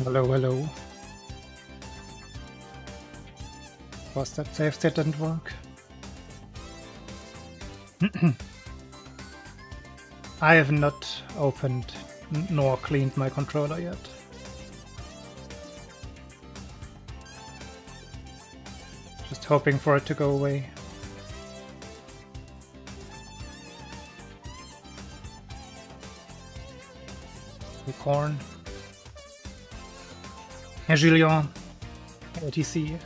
Hello, hello. Was that save state didn't work? I have not opened nor cleaned my controller yet. Just hoping for it to go away. Corn. Herr Julien. ATC.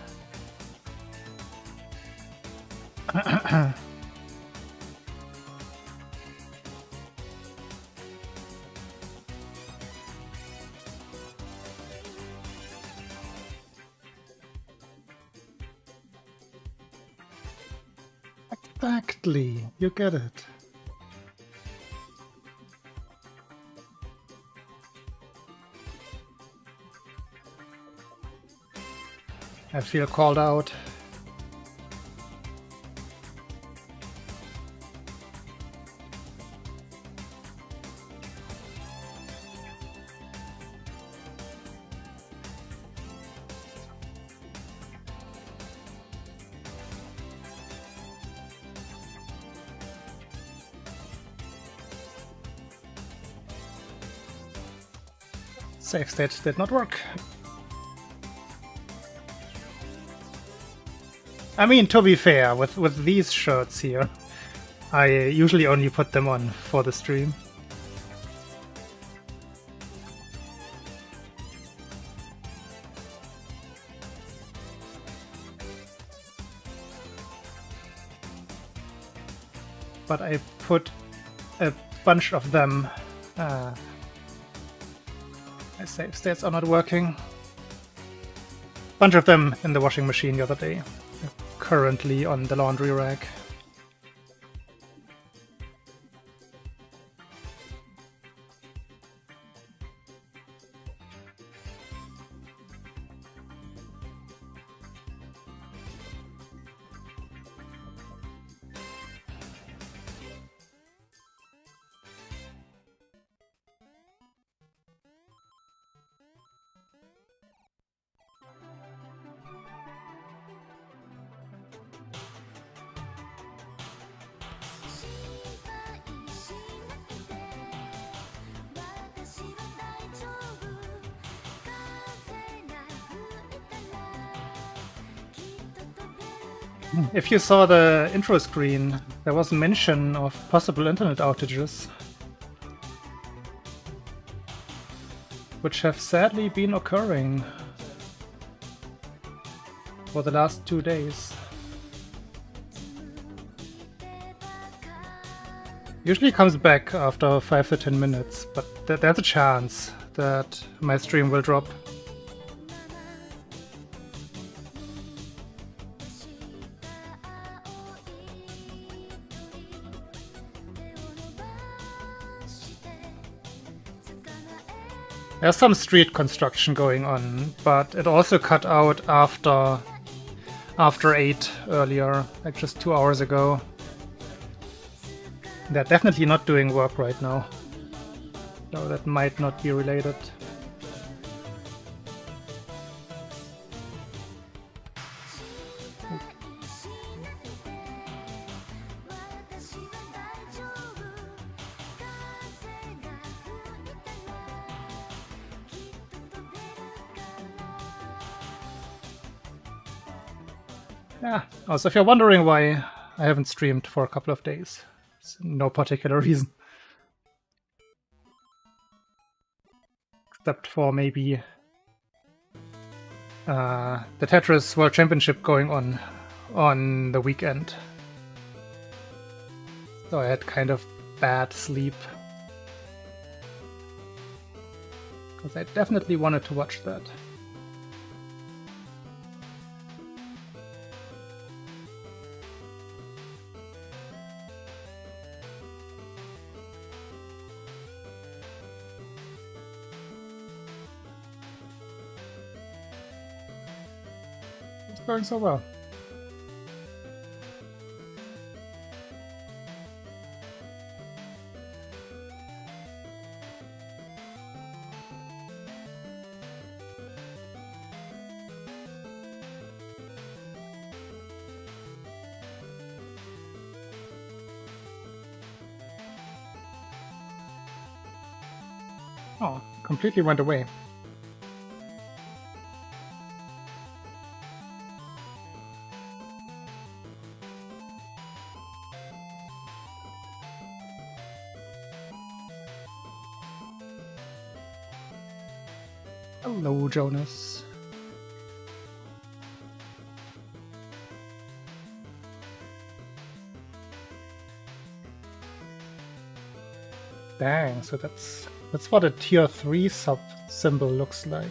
Exactly, you get it. I feel called out. Save state did not work. I mean, to be fair, with these shirts here, I usually only put them on for the stream. But I put a bunch of them. My save states are not working. Bunch of them in the washing machine the other day. They're currently on the laundry rack. If you saw the intro screen, there was a mention of possible internet outages, which have sadly been occurring for the last 2 days. Usually comes back after 5 to 10 minutes, but there's a chance that my stream will drop. There's some street construction going on, but it also cut out after 8 earlier, like just 2 hours ago. They're definitely not doing work right now, so that might not be related. Yeah, also if you're wondering why I haven't streamed for a couple of days, it's no particular reason. Except for maybe the Tetris World Championship going on the weekend. So I had kind of bad sleep. Because I definitely wanted to watch that. Going so well. Oh, completely went away. Hello, Jonas. Dang, so that's what a tier 3 sub symbol looks like.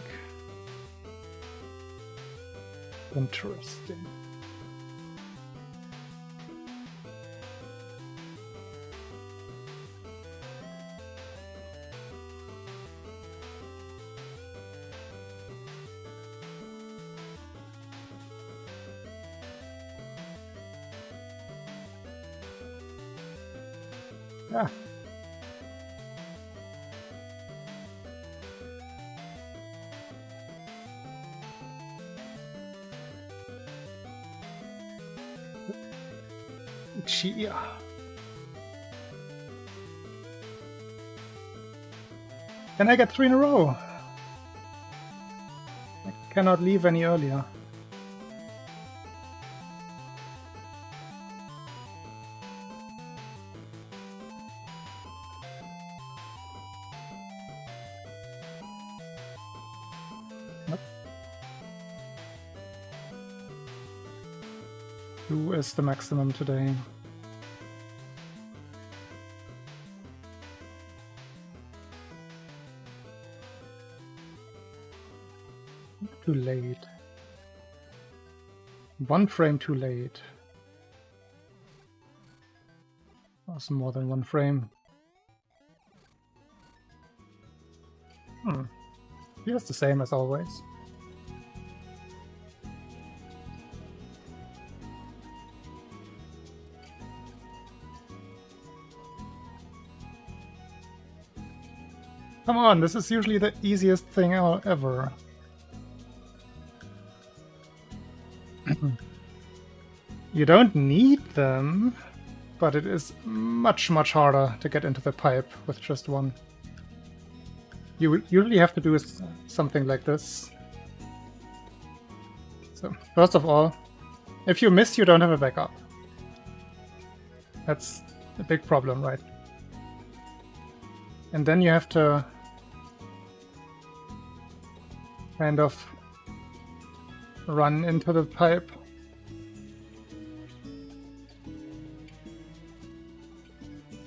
Interesting. Ah. Chia. Can I get 3 in a row? I cannot leave any earlier. Nope. 2 is the maximum today. Too late. 1 frame too late. That's more than 1 frame. Feels the same as always. Come on, this is usually the easiest thing ever. You don't need them, but it is much, much harder to get into the pipe with just 1. You usually have to do something like this. So, first of all, if you miss, you don't have a backup. That's a big problem, right? And then you have to kind of run into the pipe.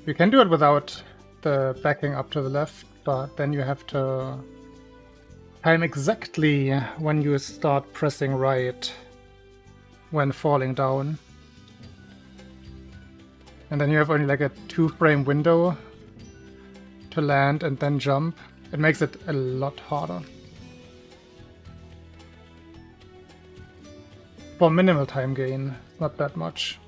You can do it without the backing up to the left, but then you have to time exactly when you start pressing right when falling down. And then you have only like a 2-frame window to land and then jump. It makes it a lot harder. For minimal time gain, not that much.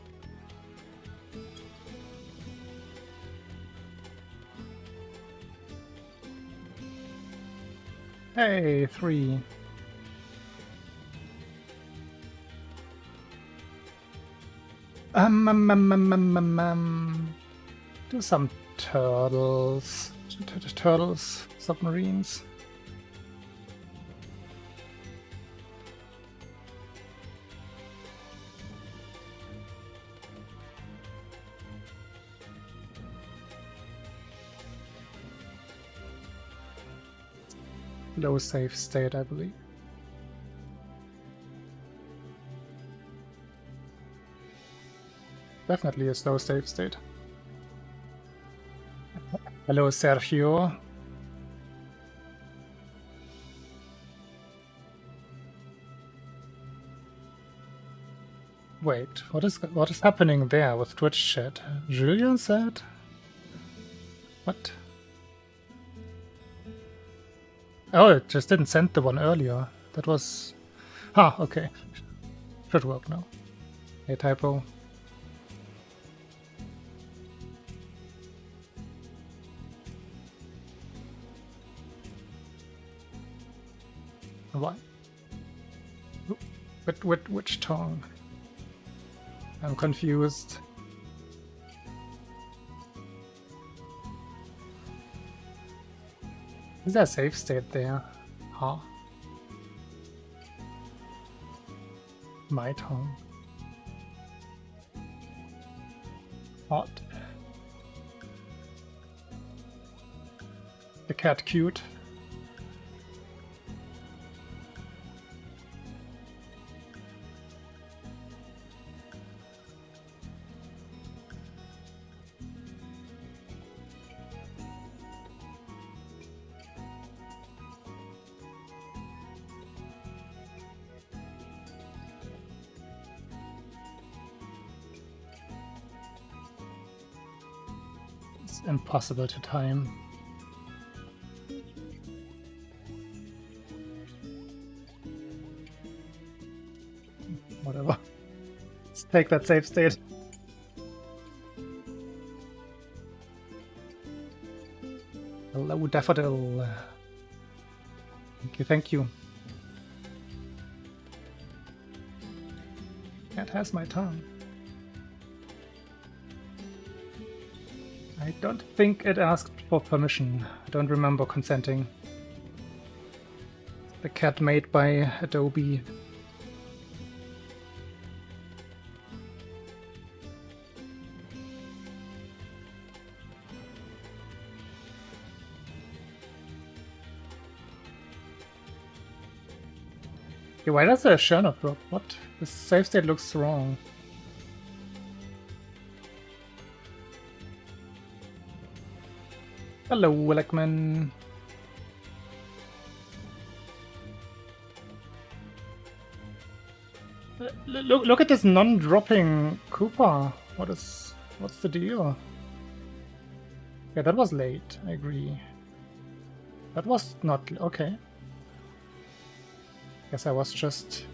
Hey, 3. Do some turtles. Turtles, submarines. Low save state, I believe. Definitely a slow save state. Hello, Sergio. Wait, what is happening there with Twitch chat? Julian said? What? Oh, it just didn't send the one earlier. That was... Ah, okay. Should work now. A typo. What? Which tongue? I'm confused. Is there a save state there? Huh? My tongue. Hot. The cat cute. It's impossible to time. Whatever. Let's take that save state. Hello, Daffodil. Thank you, thank you. Cat has my tongue. I don't think it asked for permission. I don't remember consenting. The cat made by Adobe. Okay, why does the share not work? What? The save state looks wrong. Hello, Willekman. Look at this non-dropping Koopa. What's the deal? Yeah, that was late, I agree. That was not okay. Guess I was just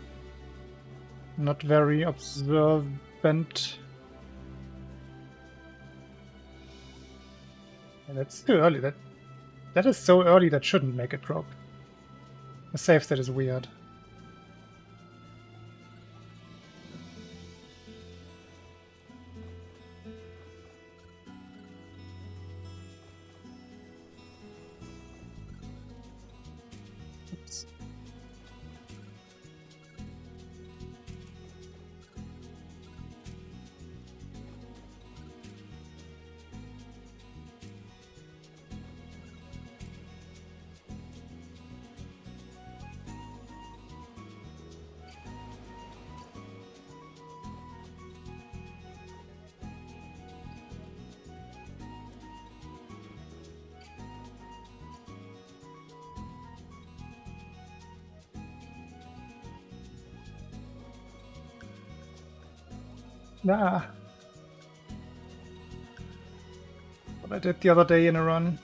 not very observant. Yeah, that's too early. That is so early that shouldn't make it drop. The save state is weird. Oops. Nah. What I did the other day in a run.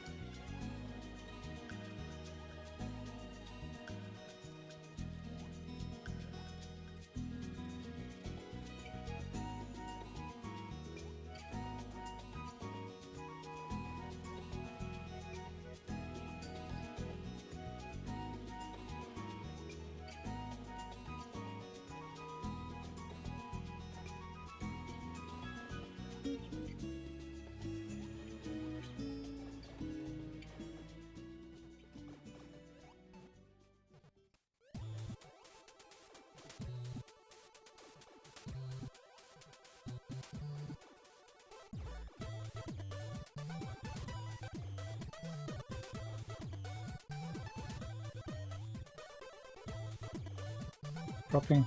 Dropping.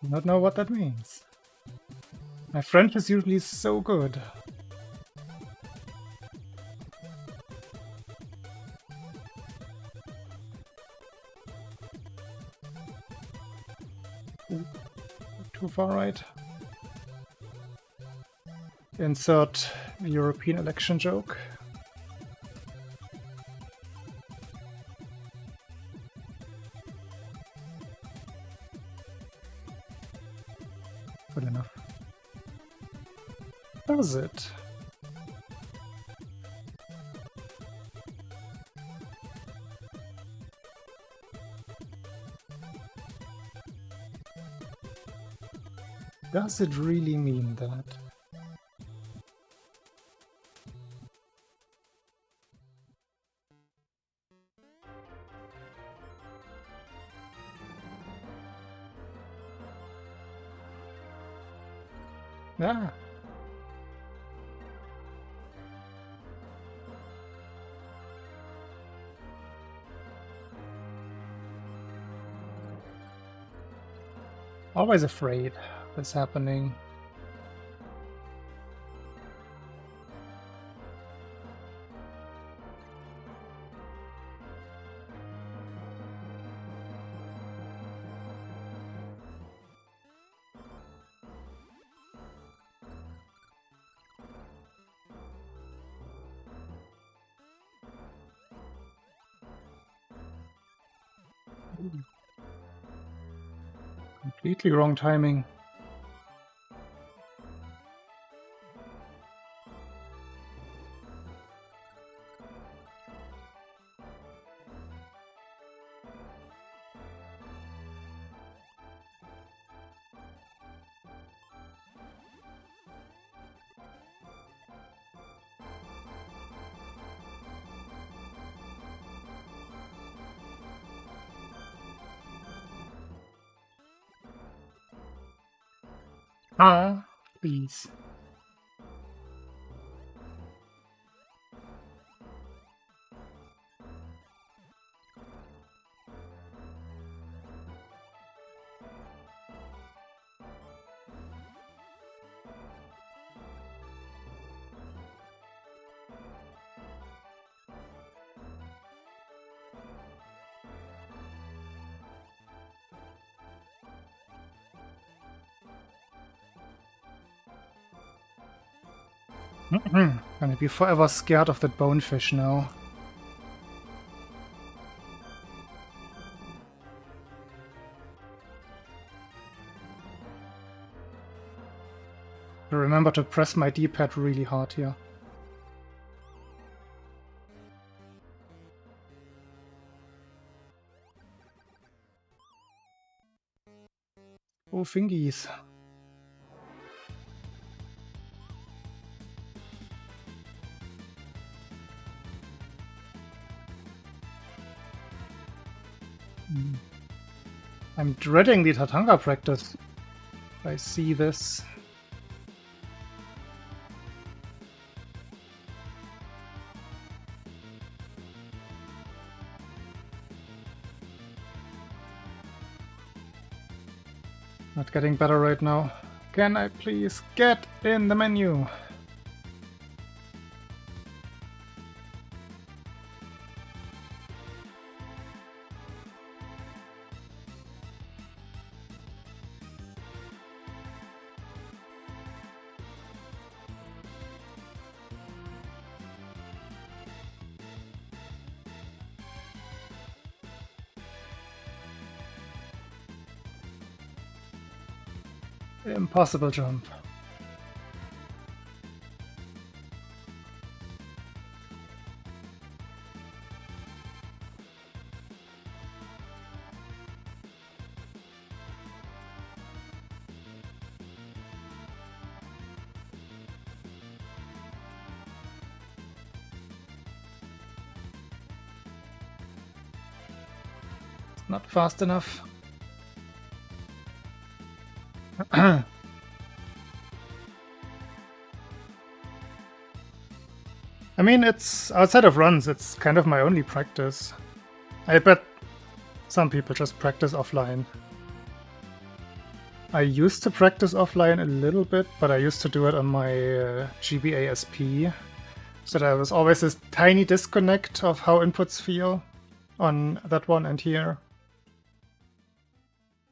Do not know what that means. My French is usually so good. Ooh, too far right. Insert European election joke. Good enough. Does it? Does it really mean that? Yeah. Always afraid of this happening. Completely wrong timing. Ah, please. Gonna be forever scared of that bonefish now. Remember to press my D-pad really hard here. Oh, fingies. I'm dreading the Tatanga practice. I see this. Not getting better right now. Can I please get in the menu? Impossible jump. Not fast enough. I mean, it's outside of runs, it's kind of my only practice. I bet some people just practice offline. I used to practice offline a little bit, but I used to do it on my GBA SP. So there was always this tiny disconnect of how inputs feel on that one and here.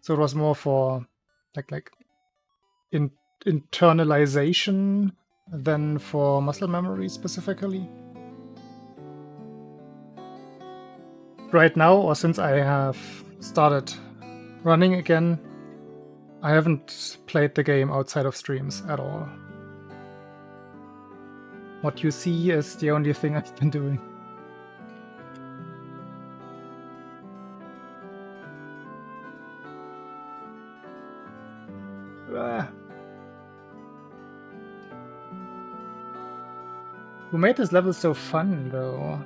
So it was more for like internalization than for muscle memory specifically. Right now, or since I have started running again, I haven't played the game outside of streams at all. What you see is the only thing I've been doing. Who made this level so fun, though?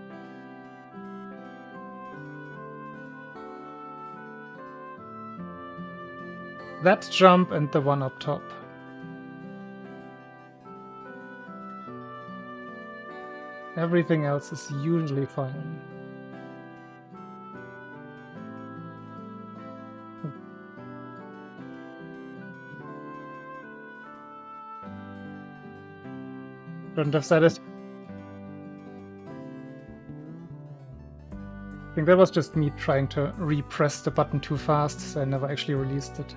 That jump and the one up top. Everything else is usually fine. Shouldn't have said it. I think that was just me trying to repress the button too fast, so I never actually released it.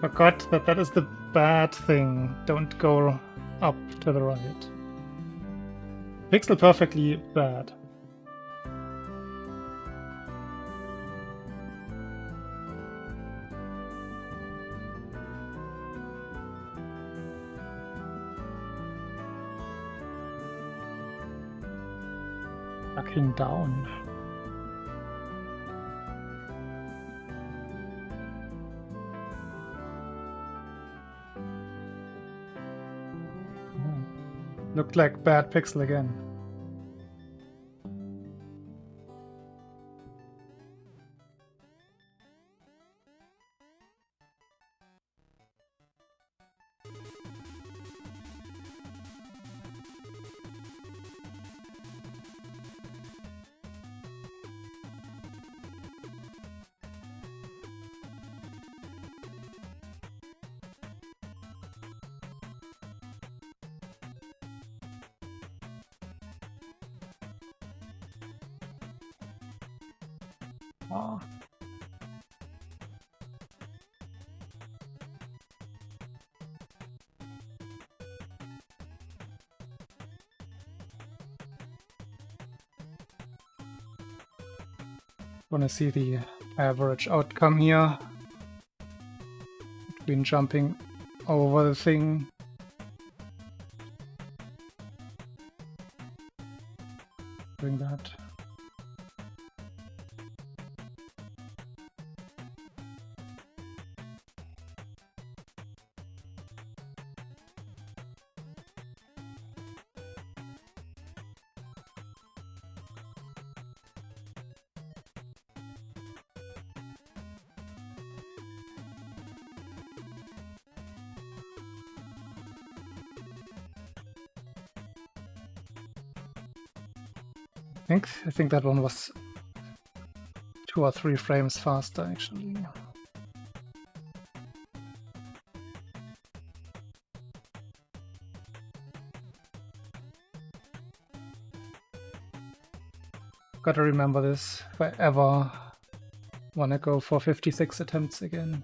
Forgot that that is the bad thing. Don't go up to the right. Pixel perfectly bad. Fucking down. Looked like bad pixel again. Oh. Want to see the average outcome here between jumping over the thing. Doing that. I think that one was 2 or 3 frames faster, actually. Gotta remember this if I ever wanna go for 56 attempts again.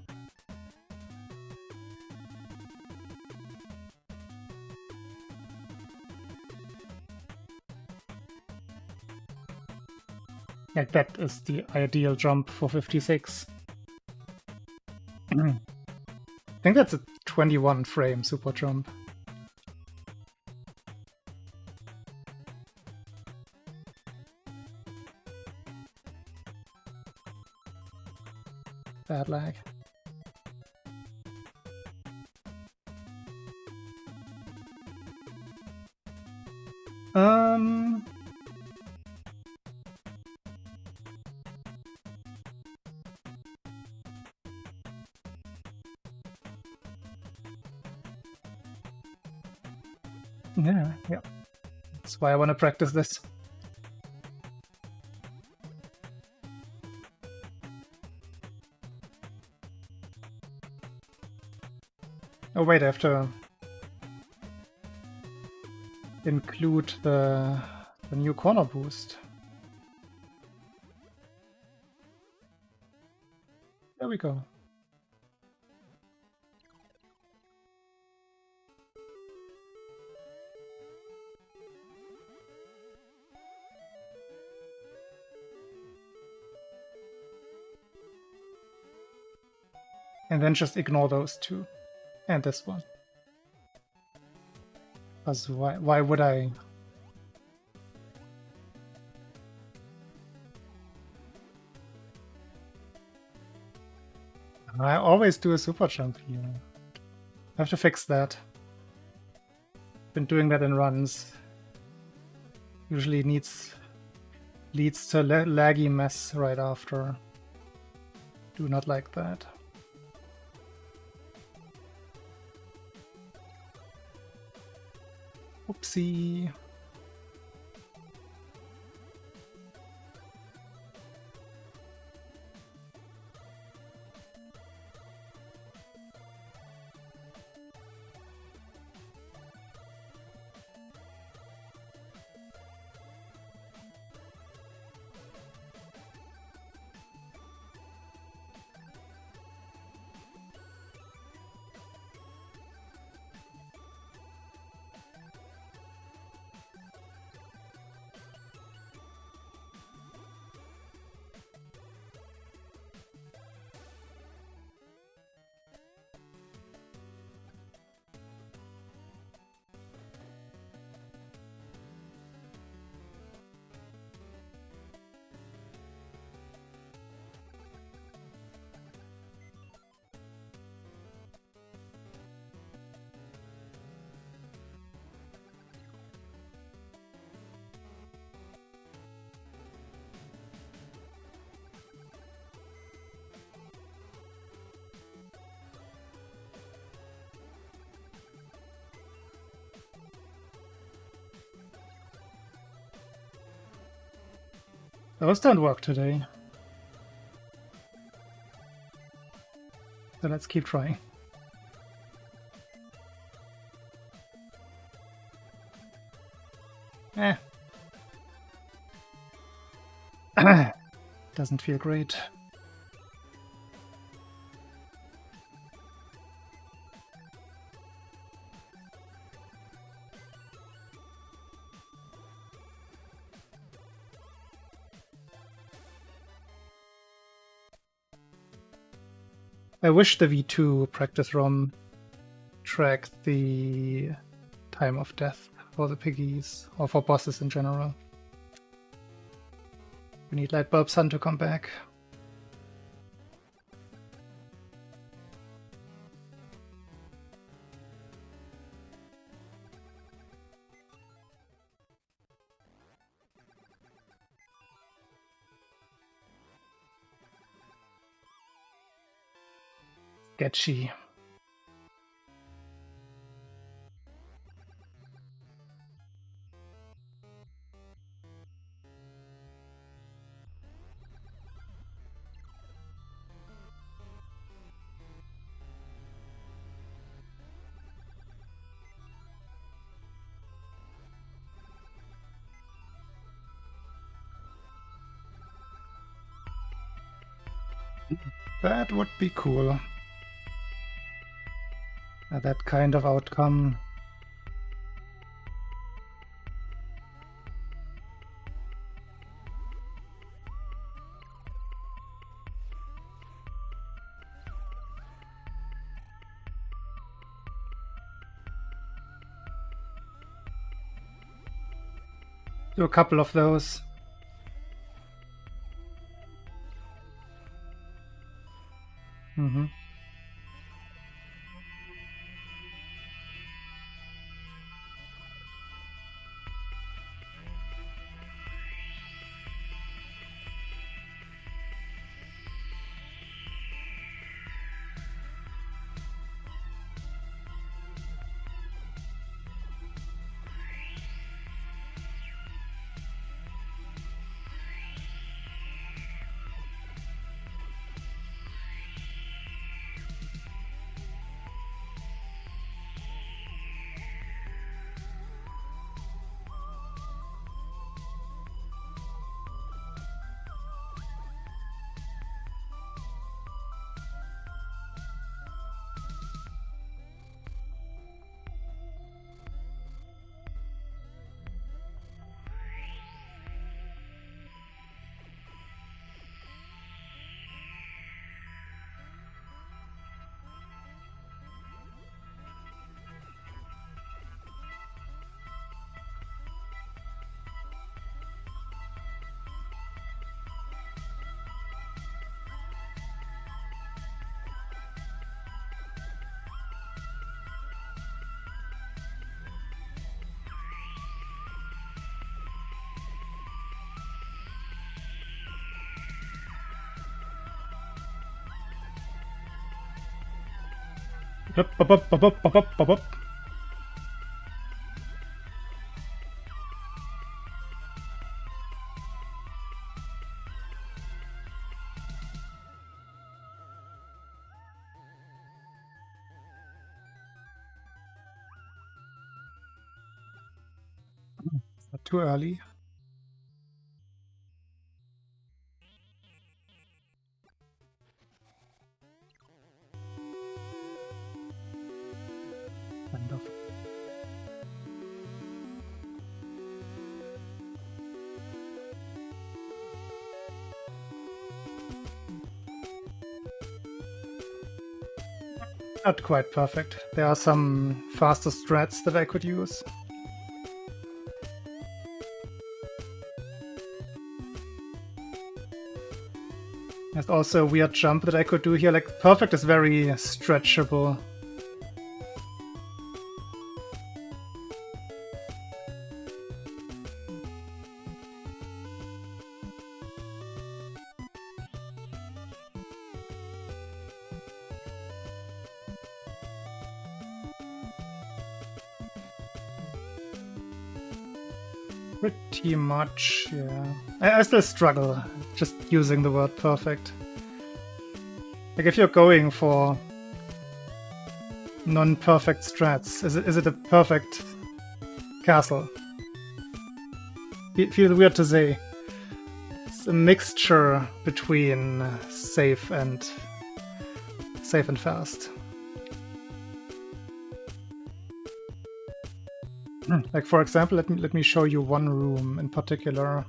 Like, that is the ideal jump for 56. I think that's a 21 frame super jump. Bad lag. Yeah. That's why I want to practice this. Oh wait, I have to include the new corner boost. There we go. And then just ignore those two. And this one. Because why would I? I always do a super jump here. I have to fix that. Been doing that in runs. Usually leads to laggy mess right after. Do not like that. Oopsie. Those don't work today. So let's keep trying. Doesn't feel great. I wish the V2 practice ROM tracked the time of death for the piggies, or for bosses in general. We need Lightbulb Sun to come back. Sketchy. That would be cool. That kind of outcome. Do a couple of those. Mm-hmm. Up, up, up, up, up, up, up, up, up. Not too early. Kind of. Not quite perfect. There are some faster strats that I could use. There's also a weird jump that I could do here. Like, perfect is very stretchable. Pretty much, yeah. I still struggle just using the word perfect. Like, if you're going for non-perfect strats, is it a perfect castle? It feels weird to say. It's a mixture between safe and fast. Like, for example, let me show you one room in particular.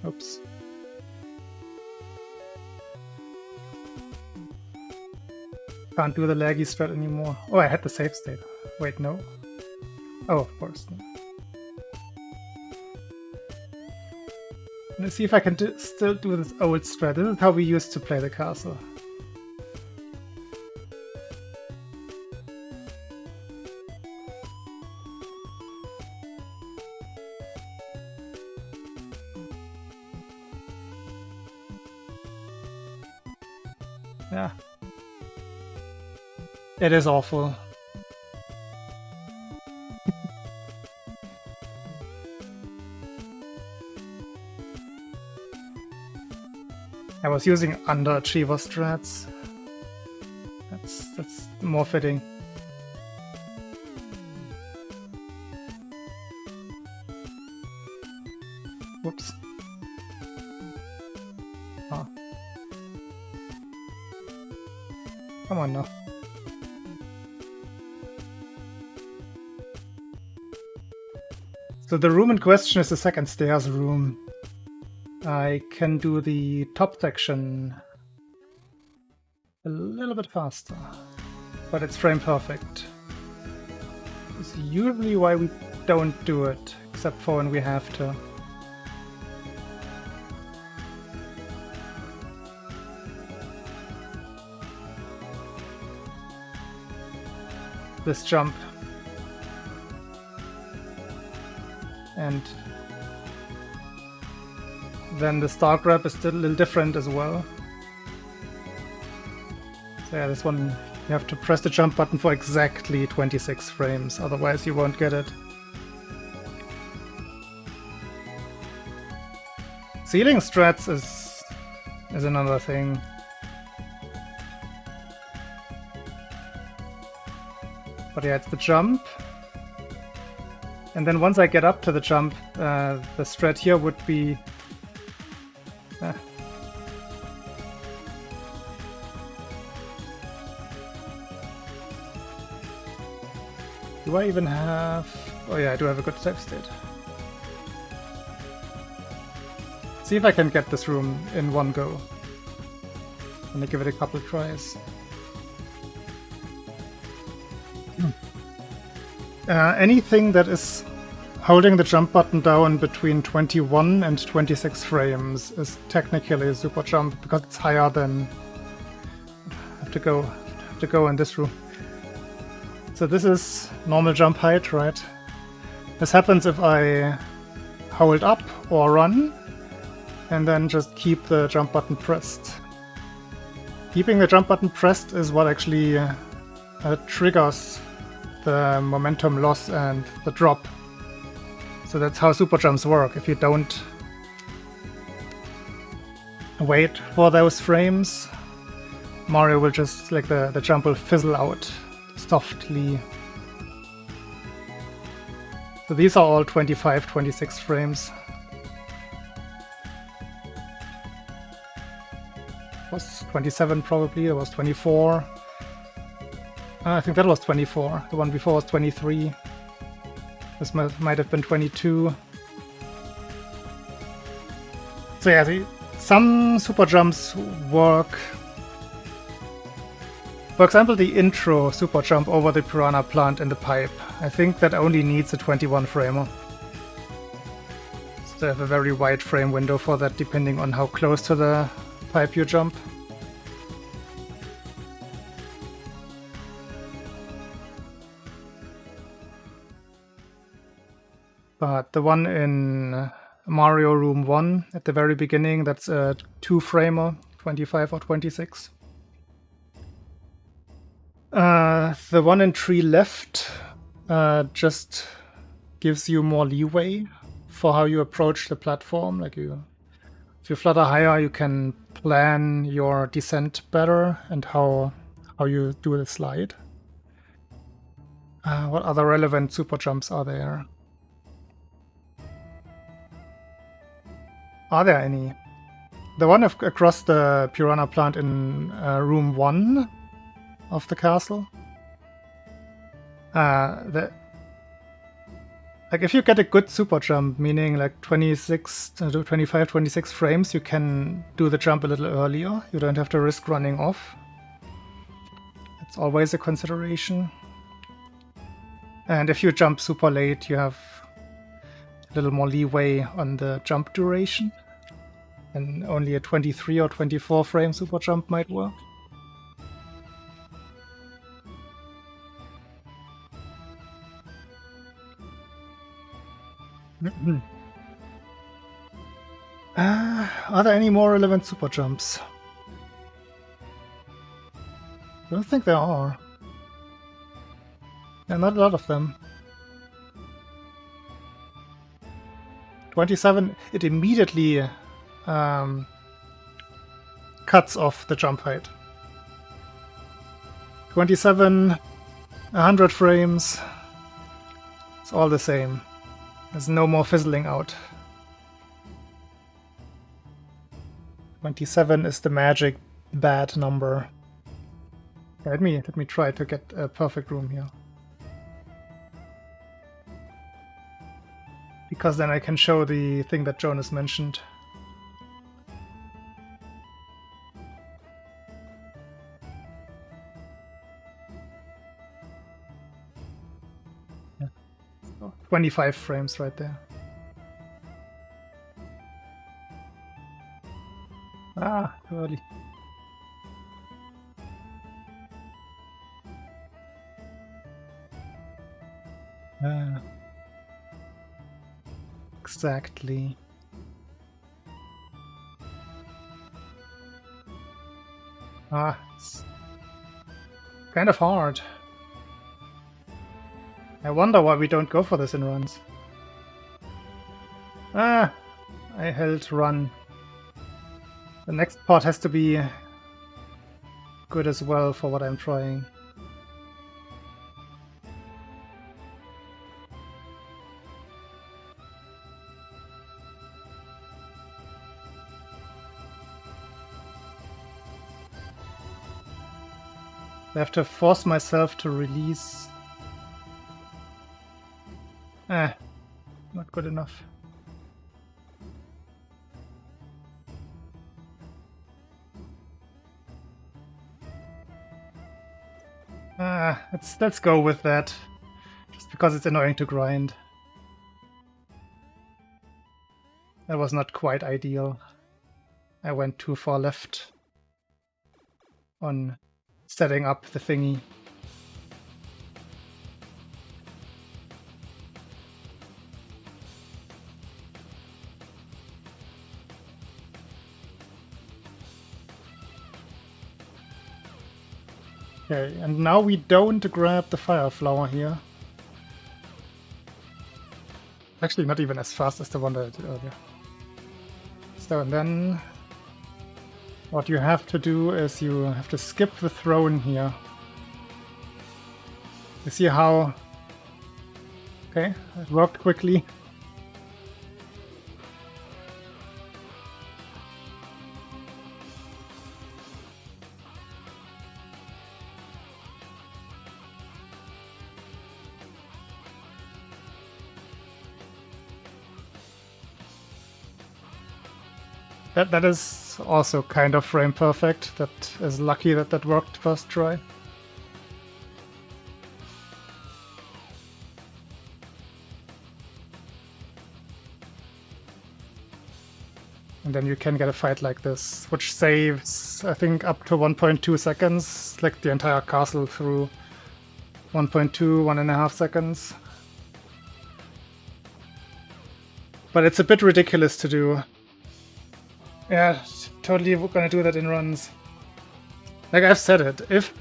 Oops. Can't do the laggy strat anymore. Oh, I had the save state. Wait, no. Oh, of course. No. Let's see if I can still do this old strat. This is how we used to play the castle. Yeah. It is awful. I was using underachiever strats. That's more fitting. Whoops. Oh. Come on now. So the room in question is the second stairs room. I can do the top section a little bit faster, but it's frame perfect. It's usually why we don't do it, except for when we have to. This jump. And then the star grab is still a little different as well. So yeah, this one you have to press the jump button for exactly 26 frames, otherwise you won't get it. Ceiling strats is another thing. But yeah, it's the jump. And then once I get up to the jump, the strat here would be... Do I even have... Oh yeah, I do have a good save state. See if I can get this room in one go. I'm gonna give it a couple tries. Anything that is holding the jump button down between 21 and 26 frames is technically a super jump because it's higher than... I have to go in this room. So this is normal jump height, right? This happens if I hold up or run, and then just keep the jump button pressed. Keeping the jump button pressed is what actually triggers the momentum loss and the drop. So that's how super jumps work. If you don't wait for those frames, Mario will just, like, the jump will fizzle out softly. So these are all 25, 26 frames. It was 27 probably, there was 24. I think that was 24. The one before was 23. This might have been 22. So yeah, some super jumps work. For example, the intro super jump over the piranha plant in the pipe. I think that only needs a 21 framer. So they have a very wide frame window for that, depending on how close to the pipe you jump. But the one in Mario Room 1 at the very beginning, that's a 2-framer, 25 or 26. The one in Tree Left just gives you more leeway for how you approach the platform. Like, if you flutter higher, you can plan your descent better and how you do the slide. What other relevant super jumps are there? Are there any? The one across the piranha plant in room 1 of the castle. Like, if you get a good super jump, meaning like 25, 26 frames, you can do the jump a little earlier. You don't have to risk running off. It's always a consideration. And if you jump super late, you have a little more leeway on the jump duration. And only a 23 or 24 frame super jump might work. Are there any more relevant super jumps? I don't think there are. Yeah, not a lot of them. 27, it immediately cuts off the jump height. 27, 100 frames, it's all the same. There's no more fizzling out. 27 is the magic bad number. Let me try to get a perfect room here. Because then I can show the thing that Jonas mentioned. Yeah. Oh, 25 frames right there. Ah, too early. Exactly. It's kind of hard. I wonder why we don't go for this in runs. I held run. The next part has to be good as well for what I'm trying. I have to force myself to release. Not good enough. Let's go with that. Just because it's annoying to grind. That was not quite ideal. I went too far left on setting up the thingy. Okay, and now we don't grab the fire flower here. Actually, not even as fast as the one that I did earlier. So, and then what you have to do is you have to skip the throne here. You see how... Okay, it worked quickly. That is also kind of frame perfect. That is lucky that that worked first try. And then you can get a fight like this, which saves, I think, up to 1.2 seconds, like the entire castle through 1.2, 1.5 seconds. But it's a bit ridiculous to do. Yeah, totally gonna do that in runs. Like I've said it, if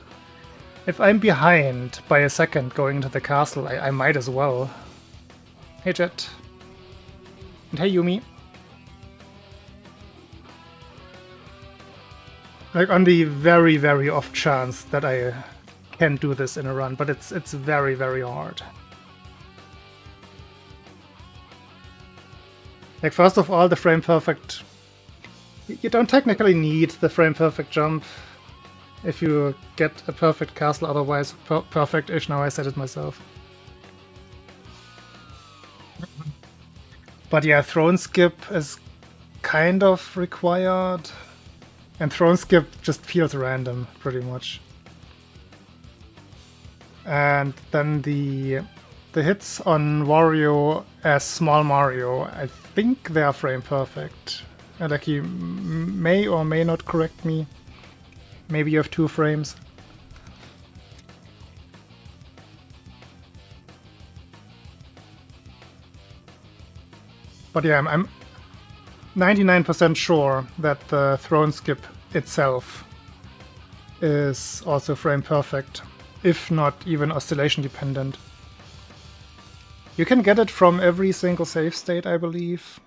I'm behind by a second going into the castle, I might as well. Hey Jet. And hey Yumi. Like on the very, very off chance that I can do this in a run, but it's very, very hard. Like first of all, the frame perfect... You don't technically need the frame perfect jump if you get a perfect castle, otherwise perfect-ish. Now I said it myself. But yeah, throne skip is kind of required. And throne skip just feels random, pretty much. And then the hits on Wario as Small Mario, I think they are frame perfect. Like he may or may not correct me. Maybe you have 2 frames. But yeah, I'm 99% sure that the throne skip itself is also frame perfect, if not even oscillation dependent. You can get it from every single save state, I believe.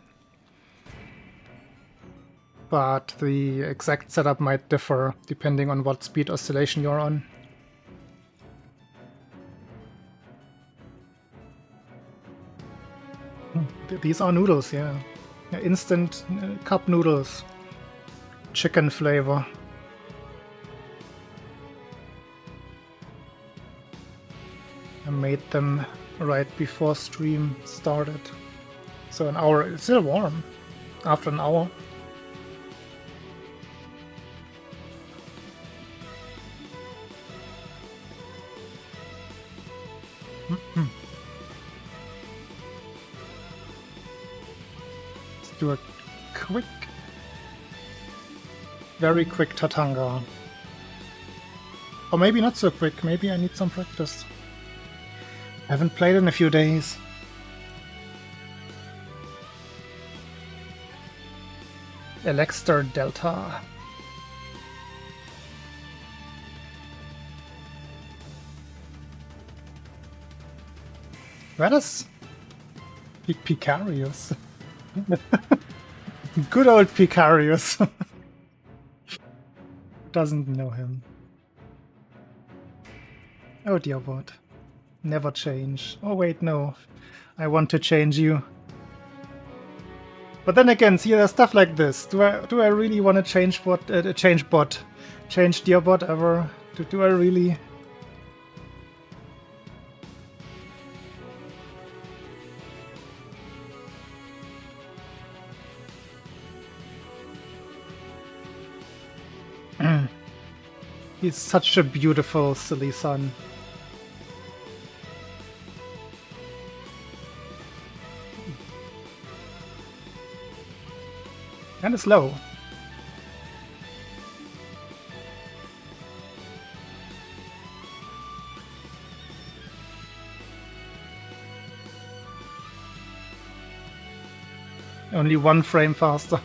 But the exact setup might differ depending on what speed oscillation you're on. These are noodles, yeah. Instant cup noodles. Chicken flavor. I made them right before stream started. So an hour, it's still warm after an hour. Let's do a quick, very quick Tatanga. Or maybe not so quick, maybe I need some practice. I haven't played in a few days. Elexter Delta. That is Picarius. Good old Picarius. Doesn't know him. Oh dear what? Never change. Oh wait, no. I want to change you. But then again, see, there's stuff like this. Do I really want to change bot? Change dear bot ever? Do I really? He's such a beautiful, silly son. And it's low. Only 1 frame faster.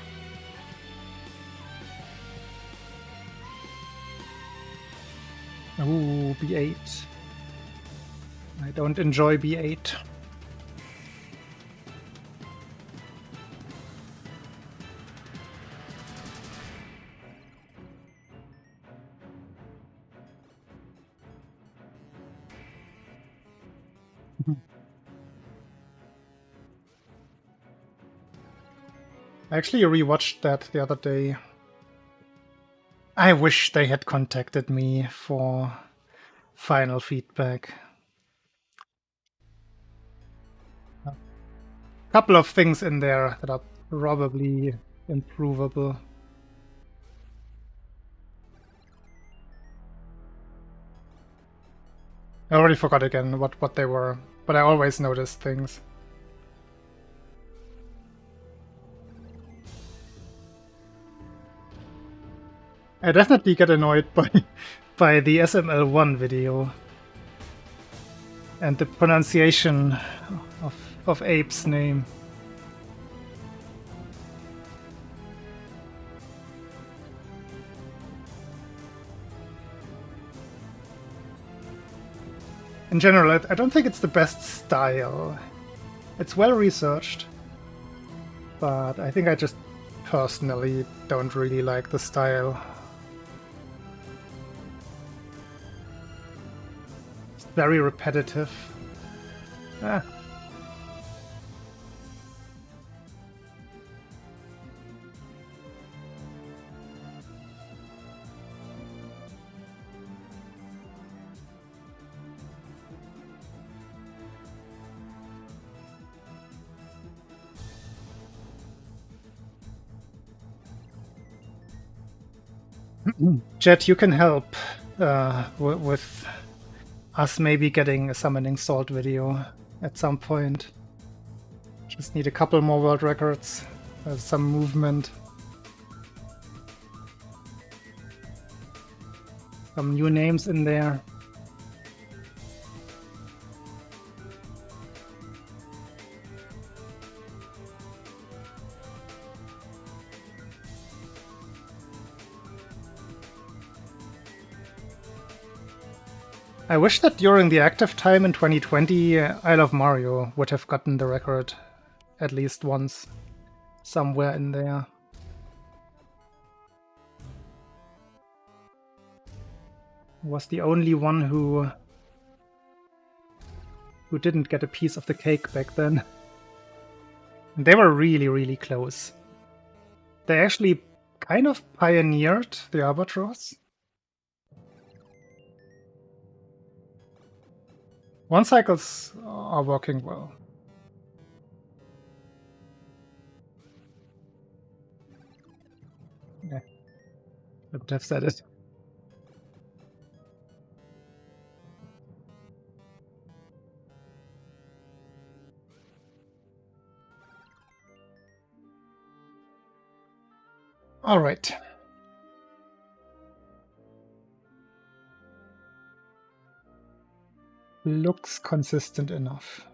Ooh, B8. I don't enjoy B8. I actually rewatched that the other day. I wish they had contacted me for final feedback. A couple of things in there that are probably improvable. I already forgot again what they were, but I always notice things. I definitely get annoyed by the SML1 video and the pronunciation of Abe's name. In general, I don't think it's the best style. It's well researched, but I think I just personally don't really like the style. It's very repetitive. Ah. Jet, you can help with us maybe getting a Summoning Salt video at some point. Just need a couple more world records, some movement, some new names in there. I wish that during the active time in 2020, I Love Mario would have gotten the record at least once, somewhere in there. Was the only one who didn't get a piece of the cake back then. And they were really, really close. They actually kind of pioneered the Albatross. One cycles are working well. Yeah, I would have said it. All right. Looks consistent enough.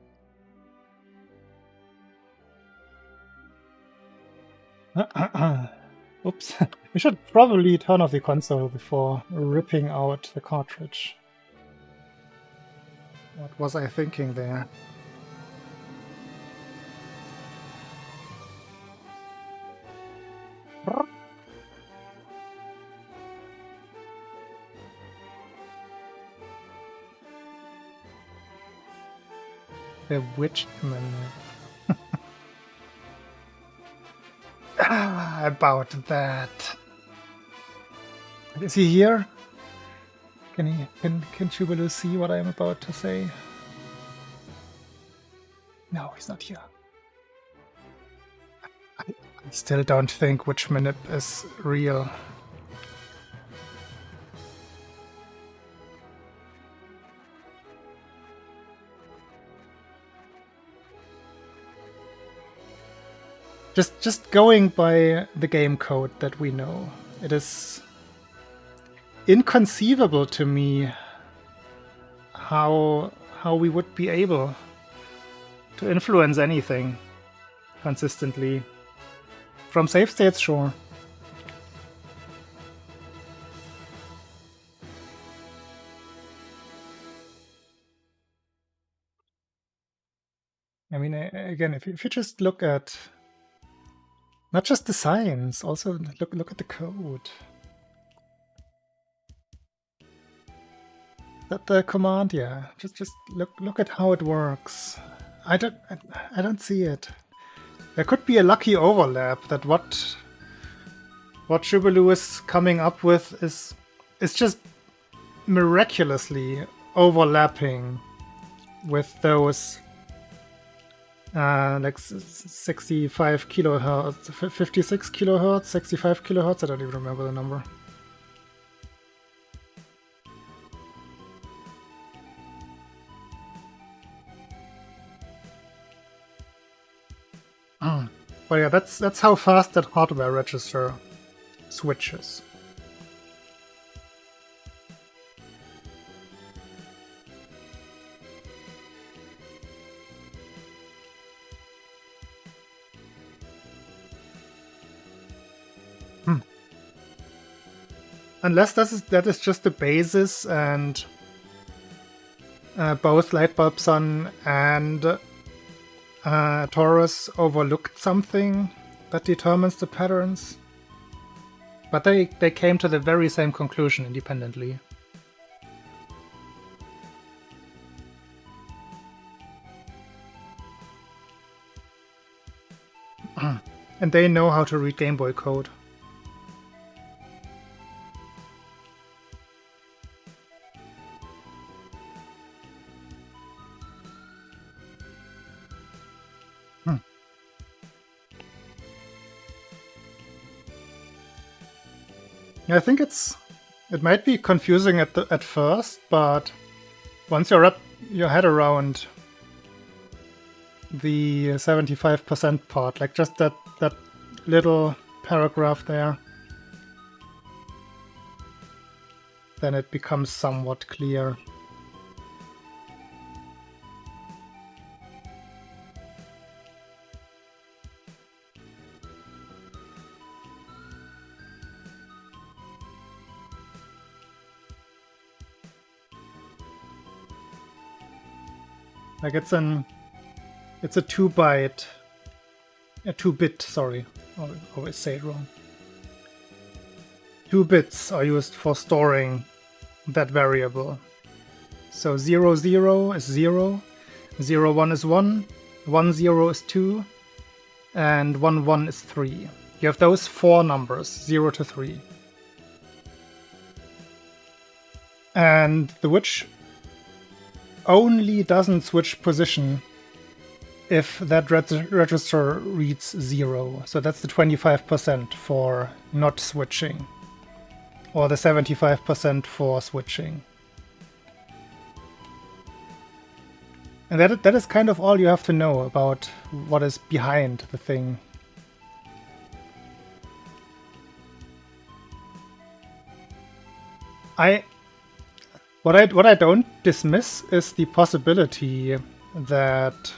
Oops. We should probably turn off the console before ripping out the cartridge. What was I thinking there? The Witchman. About that. Is he here? Can Chubalu see what I'm about to say? No, he's not here. I still don't think Witchmanip is real. Just going by the game code that we know, it is inconceivable to me how we would be able to influence anything consistently. From save states, sure. I mean, again, if you just look at not just the signs, also look at the code. The command, yeah. Just look at how it works. I don't see it. There could be a lucky overlap that what Jubilu is coming up with is just miraculously overlapping with those like 65 kilohertz, 56 kilohertz, 65 kilohertz. I don't even remember the number. But yeah, that's how fast that hardware register switches. Unless that is just the basis and both Lightbulb Sun and Taurus overlooked something that determines the patterns. But they came to the very same conclusion independently. And they know how to read Game Boy code. I think it might be confusing at first, but once you wrap your head around the 75% part, like just that little paragraph there, then it becomes somewhat clear. Like it's a 2-bit, a 2-bit, sorry, I always say it wrong. 2 bits are used for storing that variable. So 0, 0 is 0, 0, 1 is 1, 1, 0 is 2, and 1, 1 is 3. You have those 4 numbers, 0 to 3. And the witch only doesn't switch position if that register reads 0. So that's the 25% for not switching, or the 75% for switching. And that is kind of all you have to know about what is behind the thing. What I don't dismiss is the possibility that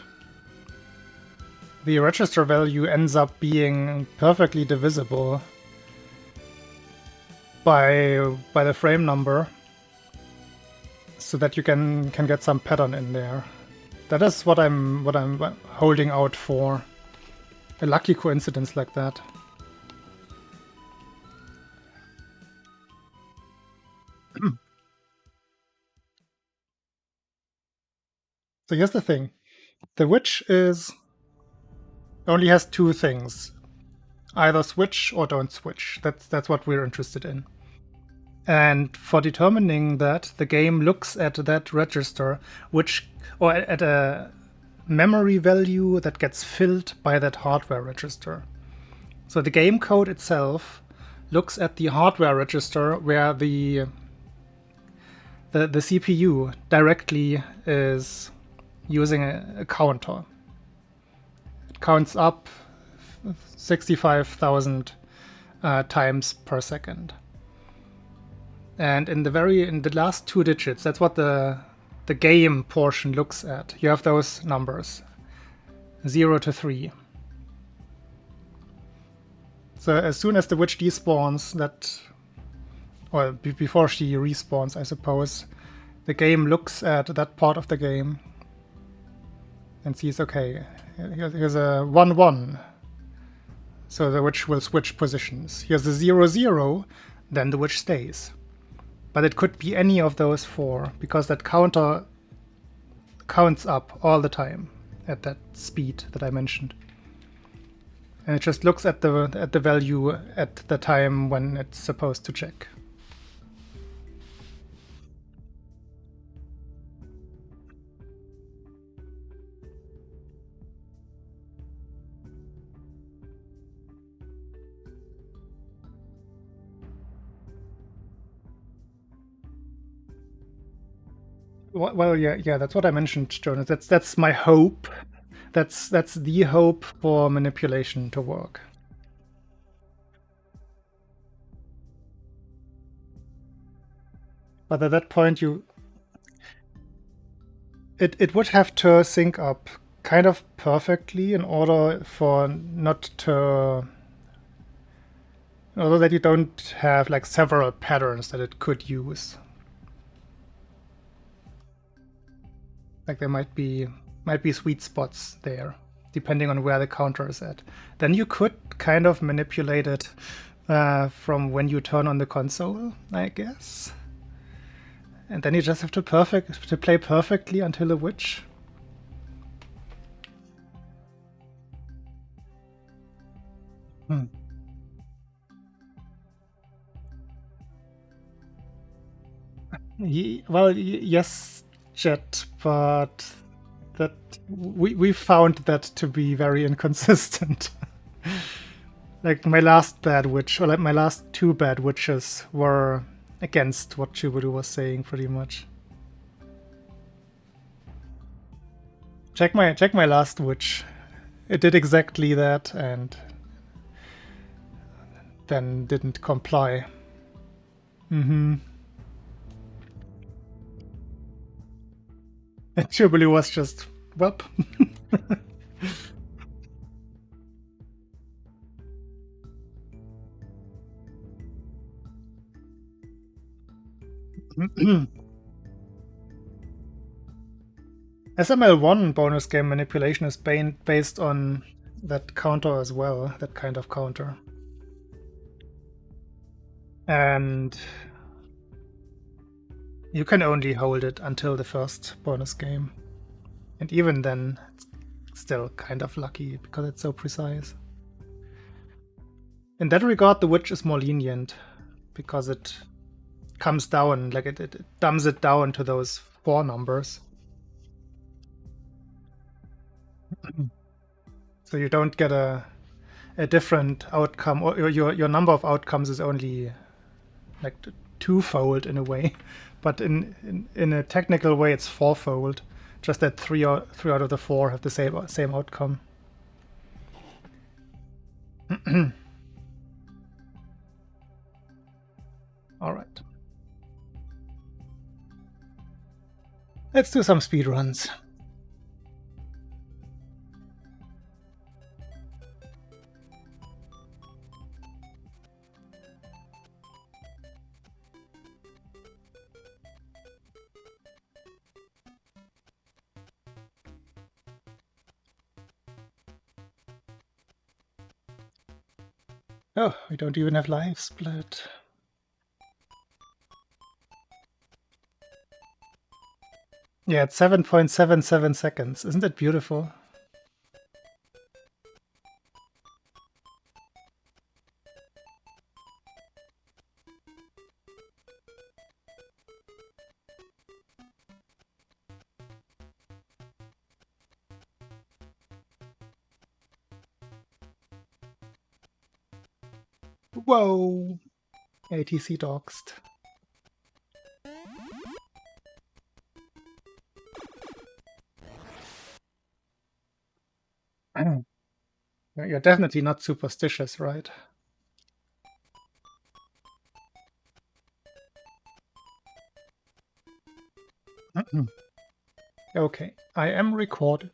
the register value ends up being perfectly divisible by the frame number, so that you can get some pattern in there. That is what I'm holding out for. A lucky coincidence like that. So here's the thing. The witch only has 2 things. Either switch or don't switch. That's what we're interested in. And for determining that, the game looks at that register, or at a memory value that gets filled by that hardware register. So the game code itself looks at the hardware register where the CPU directly is using a counter. It counts up 65,000 times per second. And in the last 2 digits, that's what the game portion looks at. You have those numbers, 0 to 3. So as soon as the witch despawns, or before she respawns, I suppose, the game looks at that part of the game and sees, okay, here's a 1-1, so the witch will switch positions. Here's a 0-0, then the witch stays. But it could be any of those four, because that counter counts up all the time at that speed that I mentioned. And it just looks at the value at the time when it's supposed to check. Well, yeah, that's what I mentioned, Jonas. That's my hope. That's the hope for manipulation to work. But at that point, it would have to sync up kind of perfectly in order for not to, in order that you don't have like several patterns that it could use. Like there might be sweet spots there, depending on where the counter is at. Then you could kind of manipulate it from when you turn on the console, I guess. And then you just have to play perfectly until the witch. Well, yes, Jet, but that we found that to be very inconsistent. Like my last bad witch, or like my last two bad witches were against what Chubudu was saying pretty much. Check my last witch. It did exactly that and then didn't comply. Mm-hmm. And Chubudu was just, welp. SML1 bonus game manipulation is based on that counter as well, that kind of counter. And you can only hold it until the first bonus game. And even then, it's still kind of lucky because it's so precise. In that regard, the witch is more lenient because it comes down, like it dumbs it down to those 4 numbers. So you don't get a different outcome, or your number of outcomes is only like twofold in a way, but in a technical way it's fourfold. Just that three out of the 4 have the same outcome. All right, let's do some speedruns. Oh, we don't even have live split. Yeah, it's 7.77 seconds. Isn't it beautiful? Whoa! ATC doxed. You're definitely not superstitious, right? Okay, I am recording,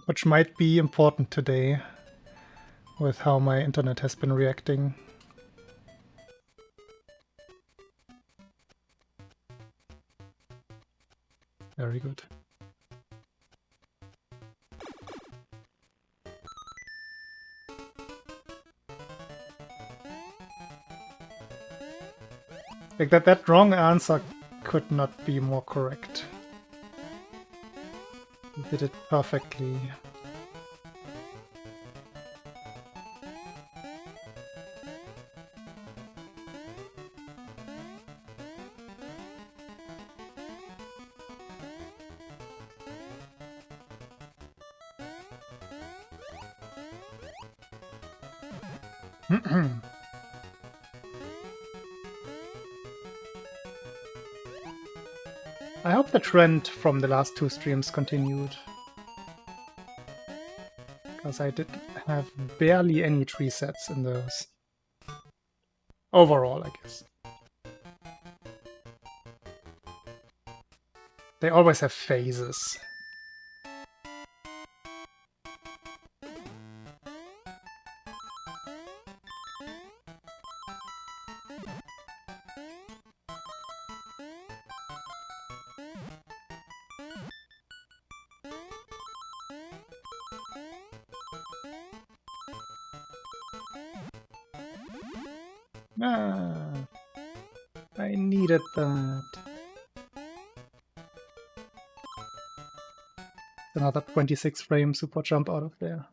which might be important today with how my internet has been reacting. Very good. Like that wrong answer could not be more correct. You did it perfectly. I hope the trend from the last 2 streams continued. Because I did have barely any tree sets in those. Overall, I guess. They always have phases. Ah, I needed that. Another 26 frame super jump out of there.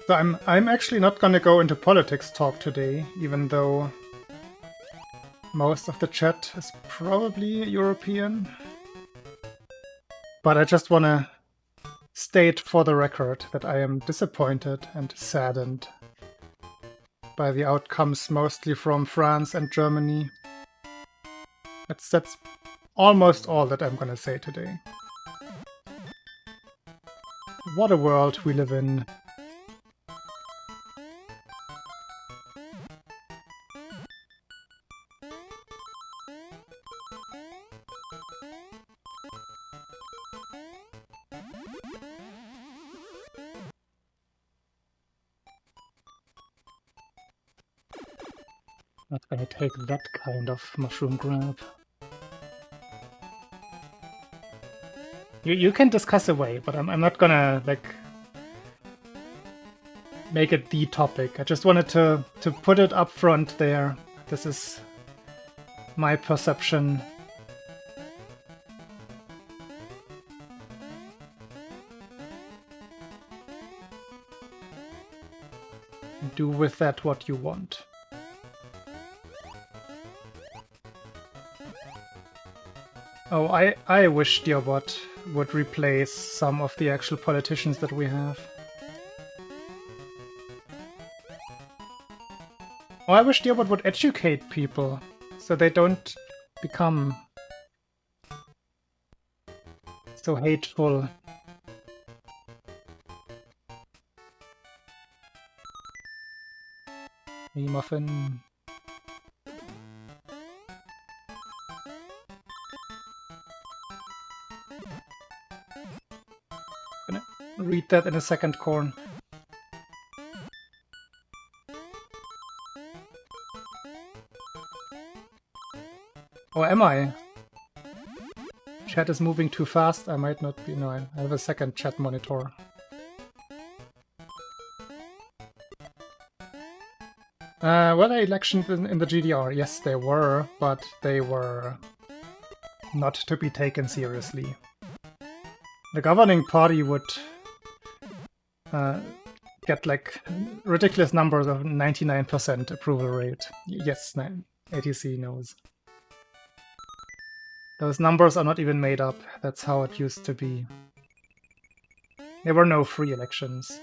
So I'm actually not gonna go into politics talk today, even though most of the chat is probably European. But I just wanna state for the record that I am disappointed and saddened by the outcomes mostly from France and Germany. That's almost all that I'm gonna say today. What a world we live in. Not gonna take that kind of mushroom grab. You can discuss away, but I'm not gonna like make it the topic. I just wanted to put it up front there. This is my perception. Do with that what you want. Oh, I wish Dearbot would replace some of the actual politicians that we have. Oh, I wish Dearbot would educate people so they don't become so hateful. Hey, Muffin. Gonna read that in a second, Corn. Or am I? Chat is moving too fast. I might not be. No, I have a second chat monitor. Were there elections in the GDR? Yes, there were, but they were not to be taken seriously. The governing party would get like ridiculous numbers of 99% approval rate. Yes, ATC knows. Those numbers are not even made up. That's how it used to be. There were no free elections.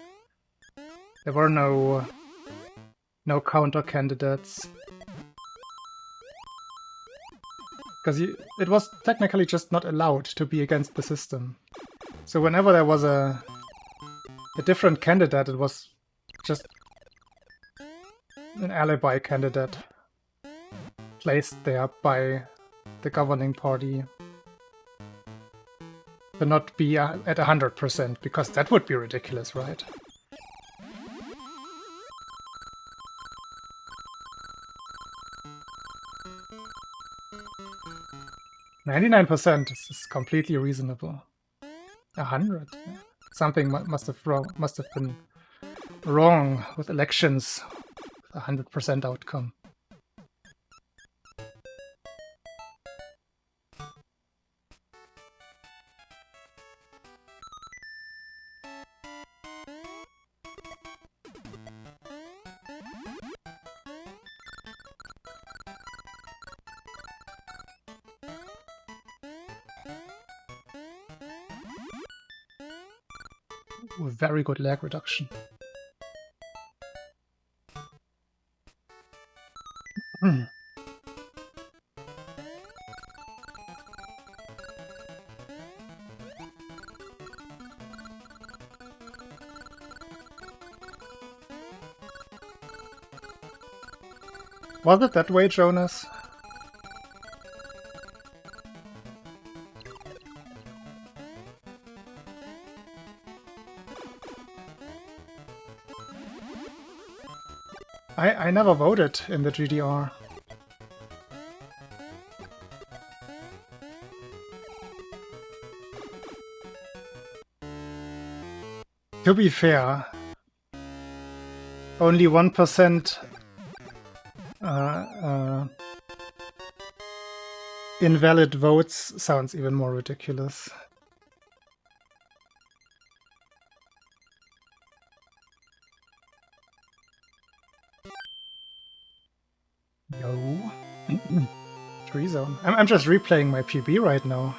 There were no counter candidates. Because it was technically just not allowed to be against the system. So whenever there was a different candidate, it was just an alibi candidate placed there by the governing party to not be at 100%, because that would be ridiculous, right? $99% is completely reasonable. 100, yeah. Something must have been wrong with elections. 100% outcome. Ooh, very good lag reduction. Was it that way, Jonas? I never voted in the GDR. To be fair, only 1% invalid votes sounds even more ridiculous. No. Tree zone. I'm just replaying my PB right now.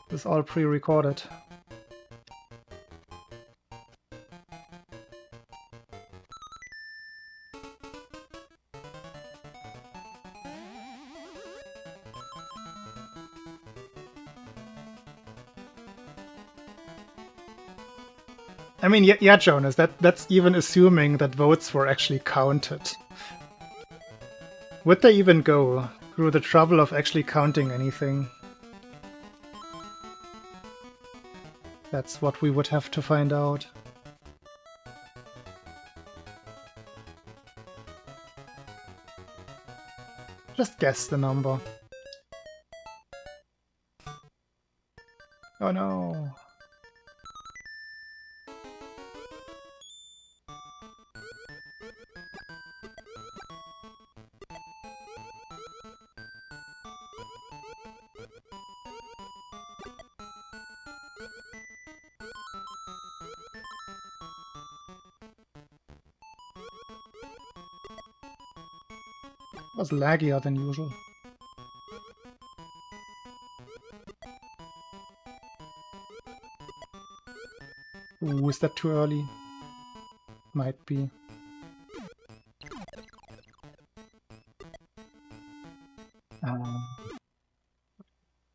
This is all pre-recorded. I mean, yeah, Jonas, that's even assuming that votes were actually counted. Would they even go through the trouble of actually counting anything? That's what we would have to find out. Just guess the number. Oh no. It was laggier than usual. Ooh, is that too early? Might be.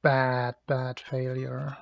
Bad failure.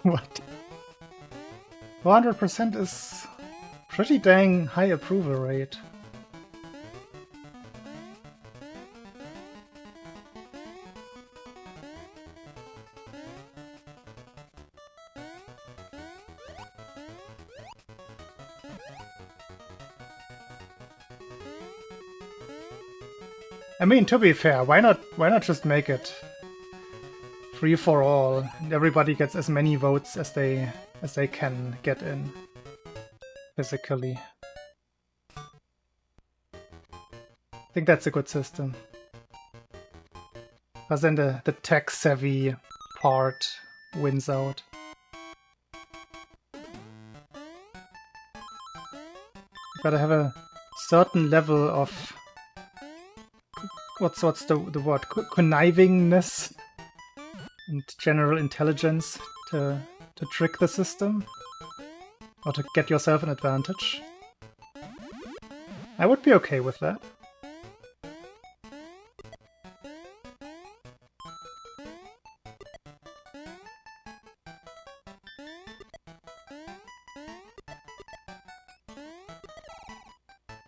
What? 400% is pretty dang high approval rate. I mean, to be fair, why not just make it free for all, and everybody gets as many votes as they can get in physically. I think that's a good system. Because then the tech-savvy part wins out. You gotta have a certain level of what's the word? Connivingness and general intelligence to trick the system or to get yourself an advantage. I would be okay with that.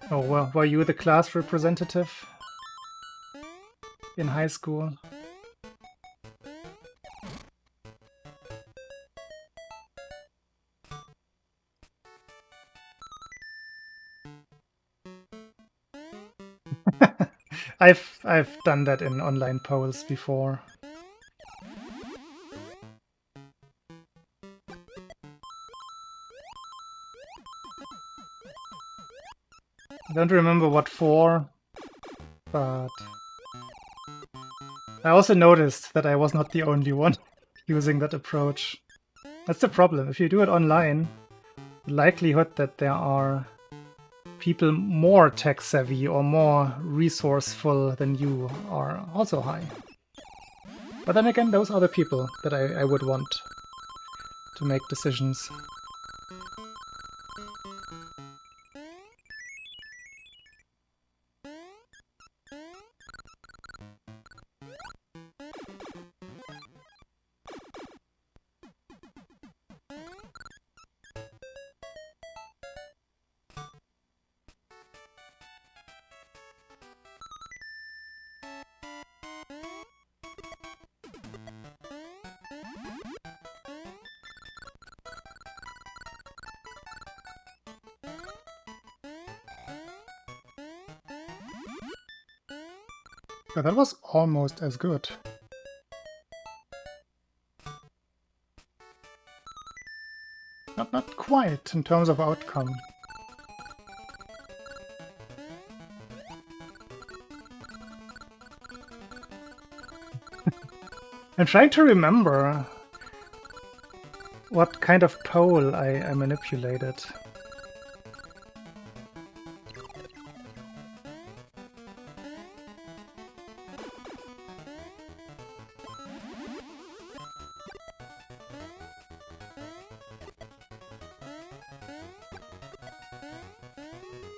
Oh, well, were you the class representative in high school? I've done that in online polls before. I don't remember what for, but I also noticed that I was not the only one using that approach. That's the problem. If you do it online, the likelihood that there are people more tech-savvy or more resourceful than you are also high. But then again, those are the people that I would want to make decisions. But that was almost as good. Not quite in terms of outcome. I'm trying to remember what kind of poll I manipulated.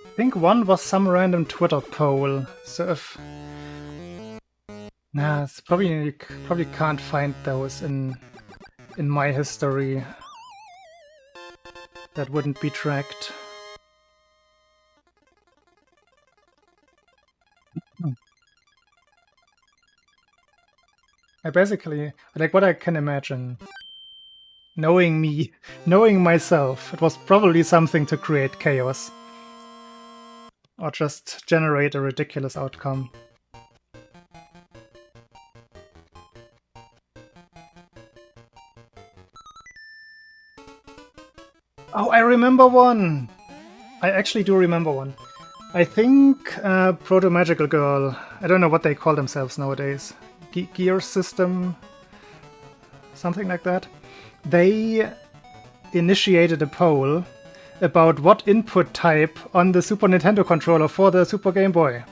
I think one was some random Twitter poll, so if... Nah, it's probably, you probably can't find those in my history. That wouldn't be tracked. I basically, like what I can imagine, knowing me, knowing myself, it was probably something to create chaos. Or just generate a ridiculous outcome. Oh, I remember one! I actually do remember one. I think Proto-Magical Girl, I don't know what they call themselves nowadays, Gear System, something like that. They initiated a poll about what input type on the Super Nintendo controller for the Super Game Boy,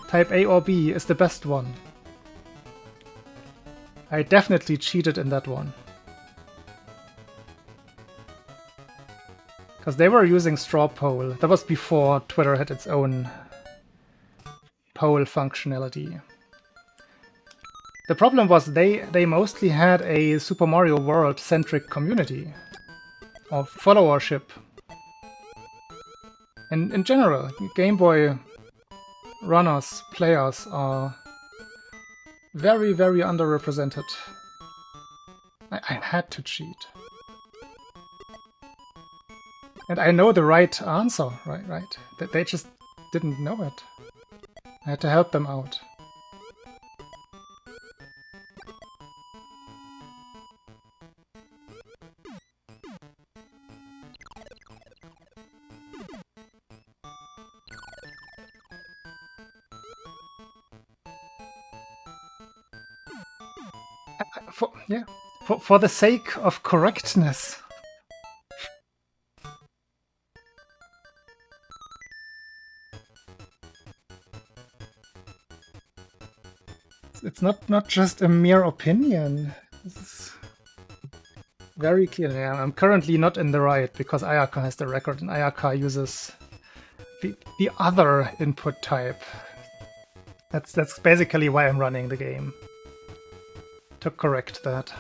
type A or B, is the best one. I definitely cheated in that one. Because they were using straw poll. That was before Twitter had its own poll functionality. The problem was they mostly had a Super Mario World-centric community of followership. And in general, Game Boy runners, players are very, very underrepresented. I had to cheat. And I know the right answer, right? They just didn't know it. I had to help them out. For the sake of correctness. It's not just a mere opinion. This is very clear. Yeah, I'm currently not in the right because Ayaka has the record, and Ayaka uses the other input type. That's basically why I'm running the game. To correct that.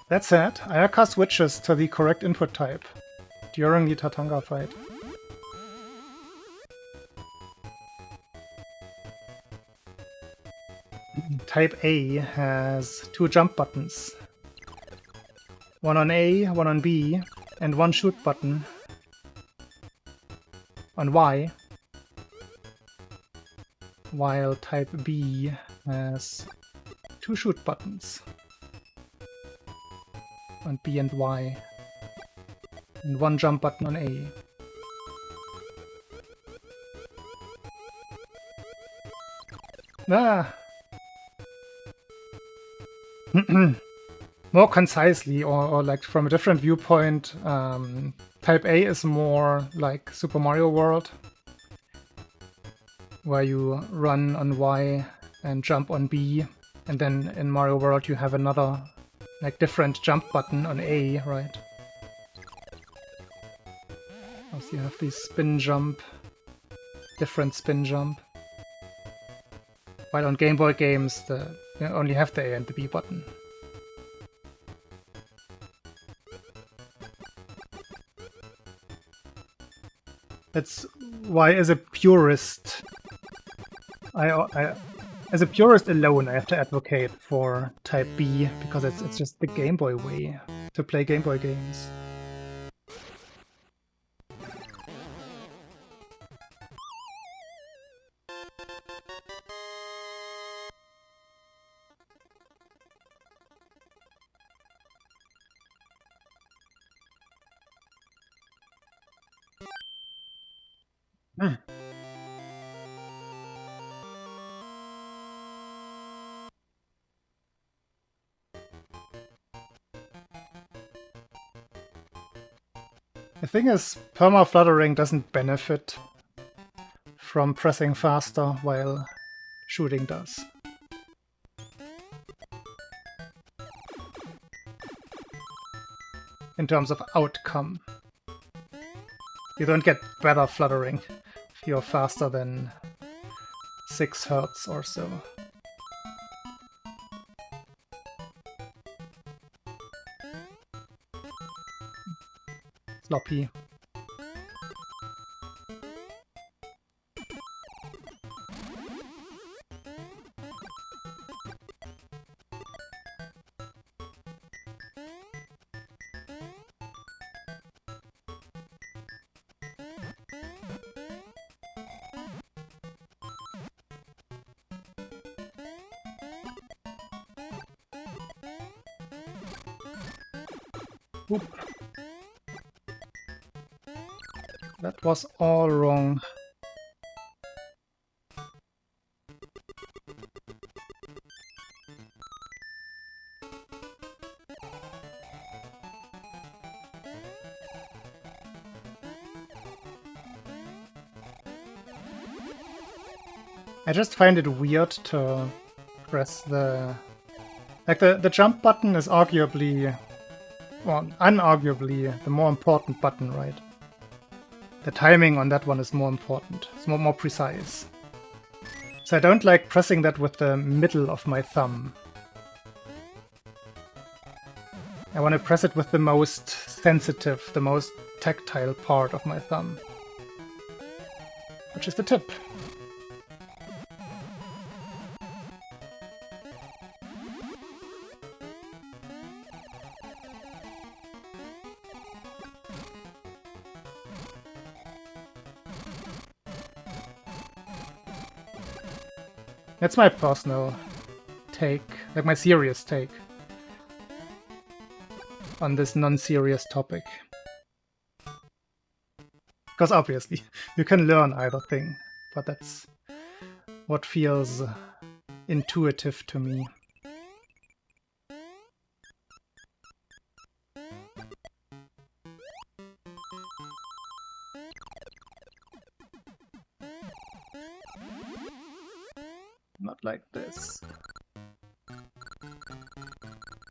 That said, Ayaka switches to the correct input type during the Tatanga fight. Type A has 2 jump buttons. One on A, one on B, and 1 shoot button on Y. While Type B has 2 shoot buttons on B and Y, and 1 jump button on A. Ah! More concisely, or like from a different viewpoint, Type A is more like Super Mario World, where you run on Y and jump on B, and then in Mario World you have another, like, different jump button on A, right? Also you have the spin jump, different spin jump. While on Game Boy games, you only have the A and the B button. That's why, as a purist, as a purist alone, I have to advocate for Type B, because it's just the Game Boy way to play Game Boy games. The thing is, perma-fluttering doesn't benefit from pressing faster, while shooting does. In terms of outcome. You don't get better fluttering if you're faster than 6 Hz or so. Sloppy. Oop. That was all wrong. I just find it weird to press the... Like, the jump button is arguably, well, unarguably the more important button, right? The timing on that one is more important. It's more precise. So I don't like pressing that with the middle of my thumb. I want to press it with the most sensitive, the most tactile part of my thumb. Which is the tip. That's my personal take, like my serious take on this non-serious topic. Because obviously, you can learn either thing, but that's what feels intuitive to me. Not like this.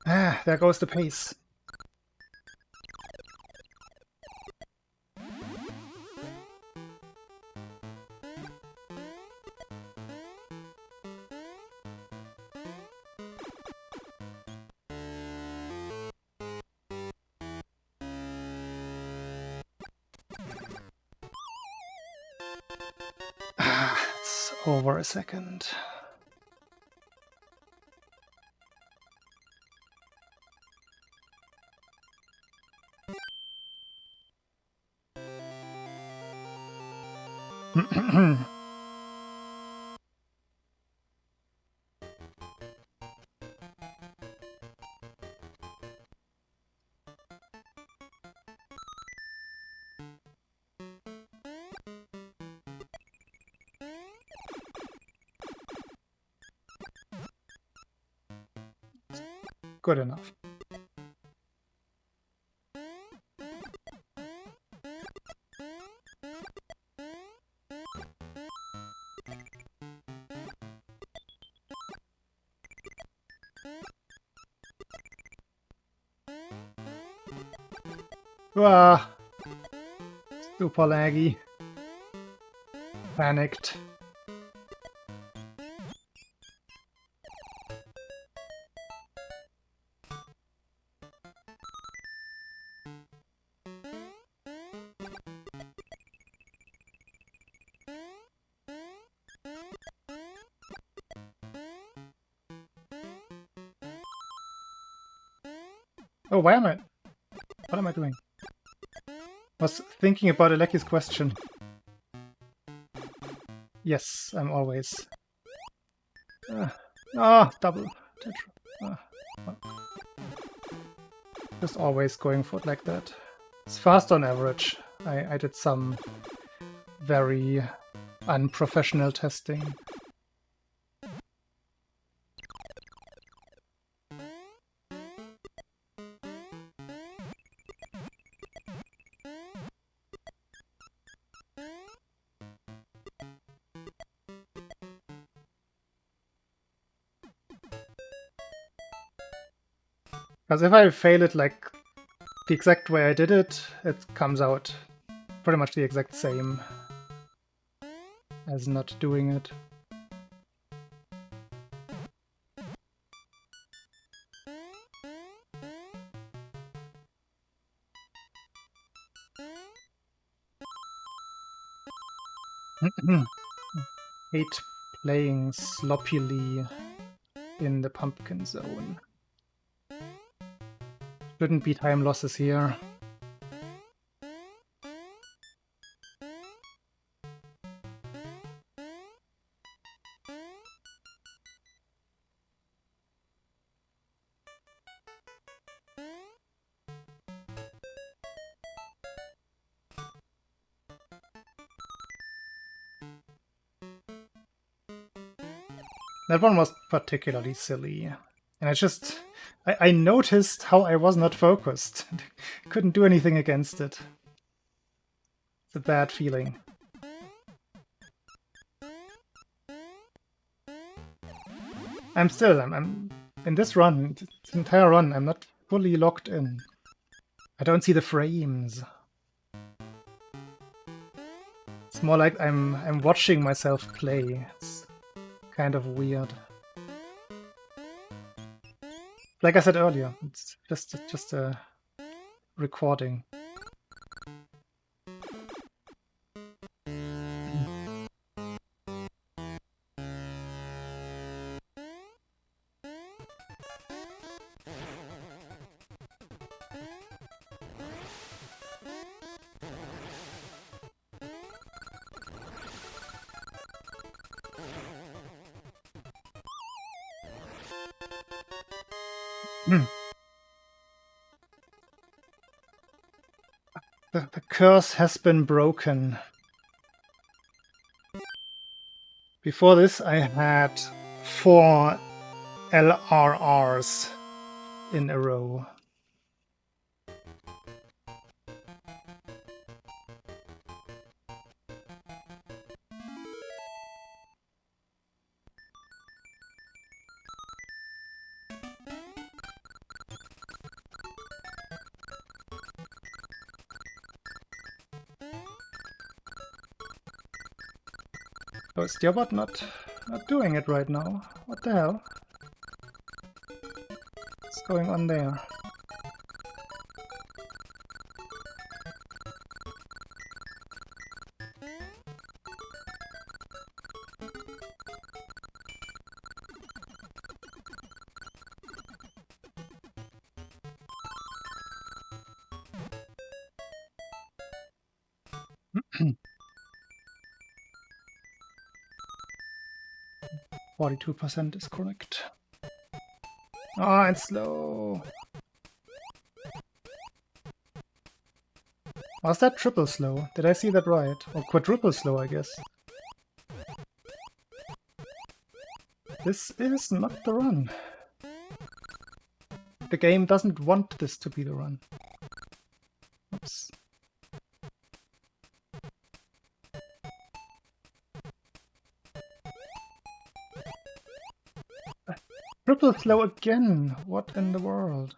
Ah, there goes the pace. It's over a second. Good enough. Ah, super laggy. Panicked. Oh, why am I... What am I doing? I was thinking about Aleki's question. Yes, I'm always... double. Just always going for it like that. It's fast on average. I did some very unprofessional testing. Because if I fail it like the exact way I did it, it comes out pretty much the exact same as not doing it. Hate playing sloppily in the pumpkin zone. Shouldn't be time losses here. That one was particularly silly. And I noticed how I was not focused. Couldn't do anything against it. It's a bad feeling. I'm in this run, this entire run, I'm not fully locked in. I don't see the frames. It's more like I'm watching myself play. It's kind of weird. Like I said earlier, it's just a recording. The curse has been broken. Before this, I had 4 LRRs in a row. Oh, is Dearbot not doing it right now? What the hell? What's going on there? %42% is correct. Ah, it's slow. Was that triple slow? Did I see that right? Or quadruple slow, I guess. This is not the run. The game doesn't want this to be the run. Oops. Triple slow again! What in the world?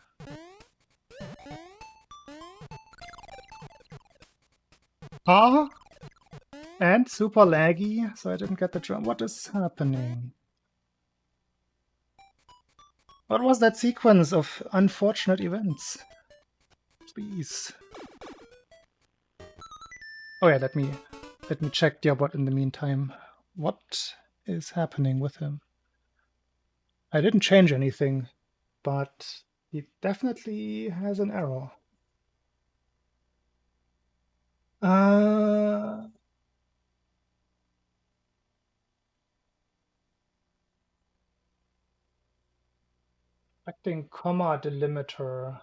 Ah! And super laggy, so I didn't get the jump. What is happening? What was that sequence of unfortunate events? Please. Oh yeah, let me check Dearbot in the meantime. What is happening with him? I didn't change anything, but he definitely has an error. Expecting comma delimiter.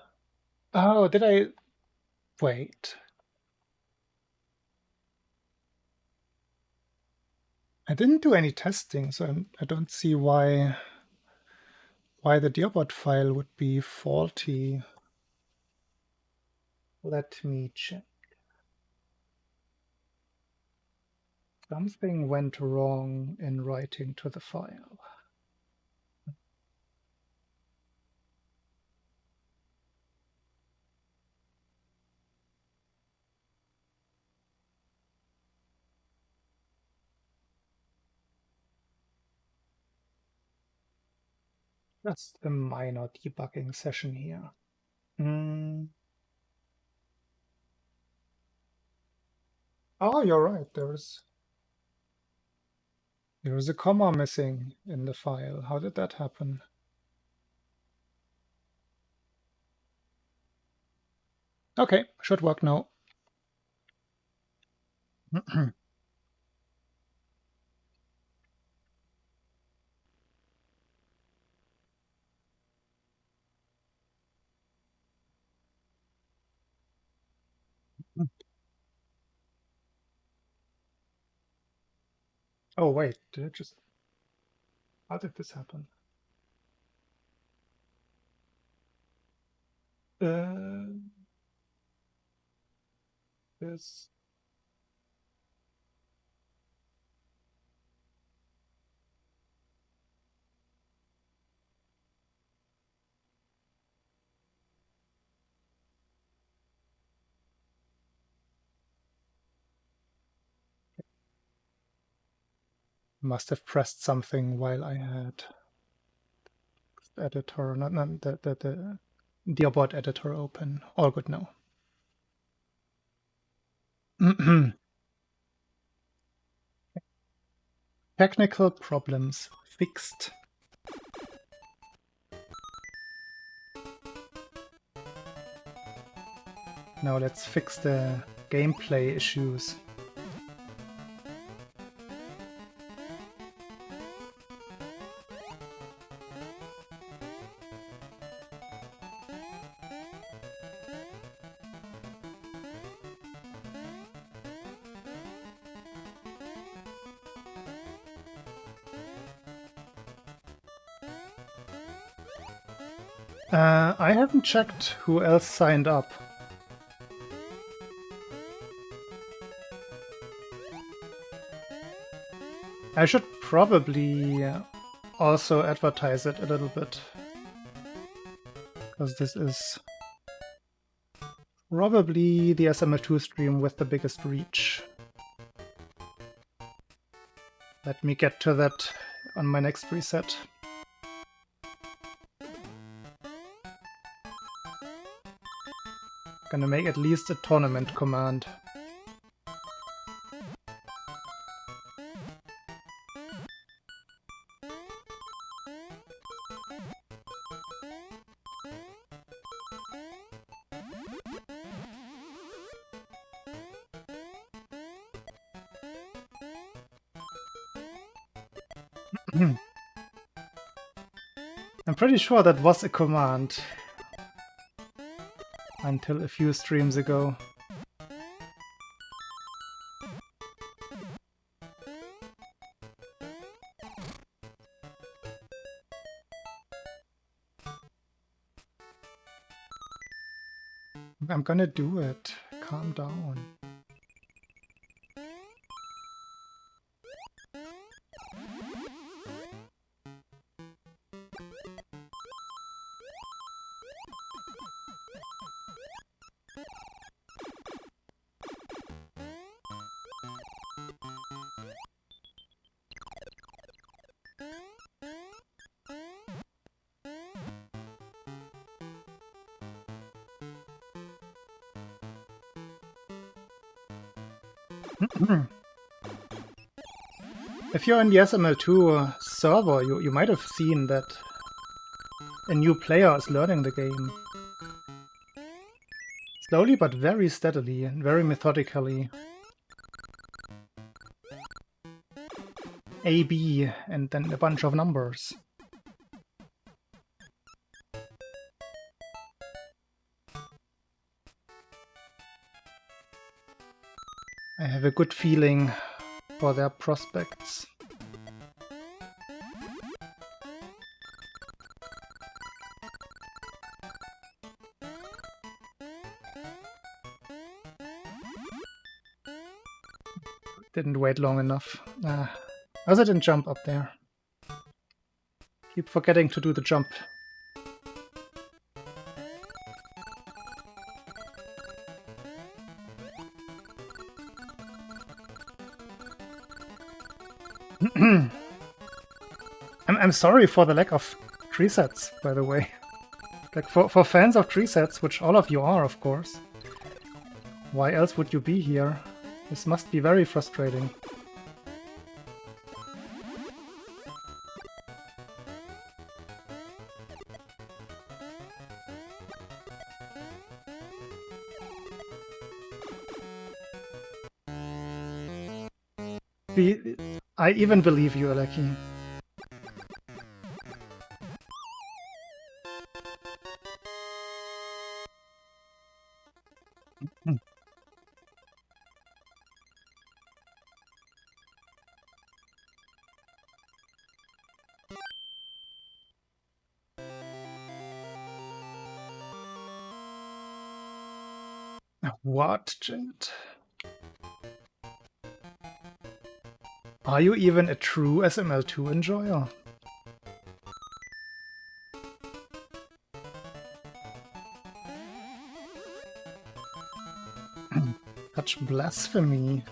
Oh, did I... Wait. I didn't do any testing, so I don't see why the Dearbot file would be faulty. Let me check. Something went wrong in writing to the file. Just a minor debugging session here. Oh, you're right. There is a comma missing in the file. How did that happen? Okay, should work now. Oh wait, did it just... How did this happen? This... Must have pressed something while I had editor, not the Dearbot editor open. All good now. Technical problems fixed. Now let's fix the gameplay issues. I haven't checked who else signed up. I should probably also advertise it a little bit, because this is probably the SML2 stream with the biggest reach. Let me get to that on my next reset. Gonna make at least a tournament command. I'm pretty sure that was a command until a few streams ago. I'm gonna do it. Calm down. If you're in the SML2 server, you might have seen that a new player is learning the game. Slowly but very steadily and very methodically. A, B, and then a bunch of numbers. I have a good feeling for their prospects. Didn't wait long enough. Also didn't jump up there. Keep forgetting to do the jump. I'm sorry for the lack of tree sets, by the way. Like for fans of tree sets, which all of you are, of course. Why else would you be here? This must be very frustrating. I even believe you, Aleki. What, Jint? Are you even a true SML2 enjoyer? Such blasphemy.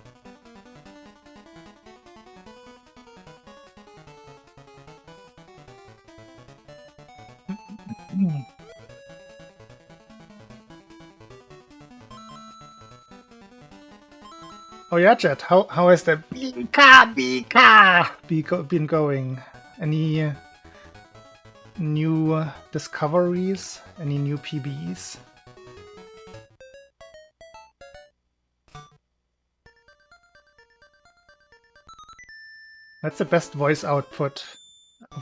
Oh yeah, Jet, how has the BK been going? Any new discoveries? Any new PBs? That's the best voice output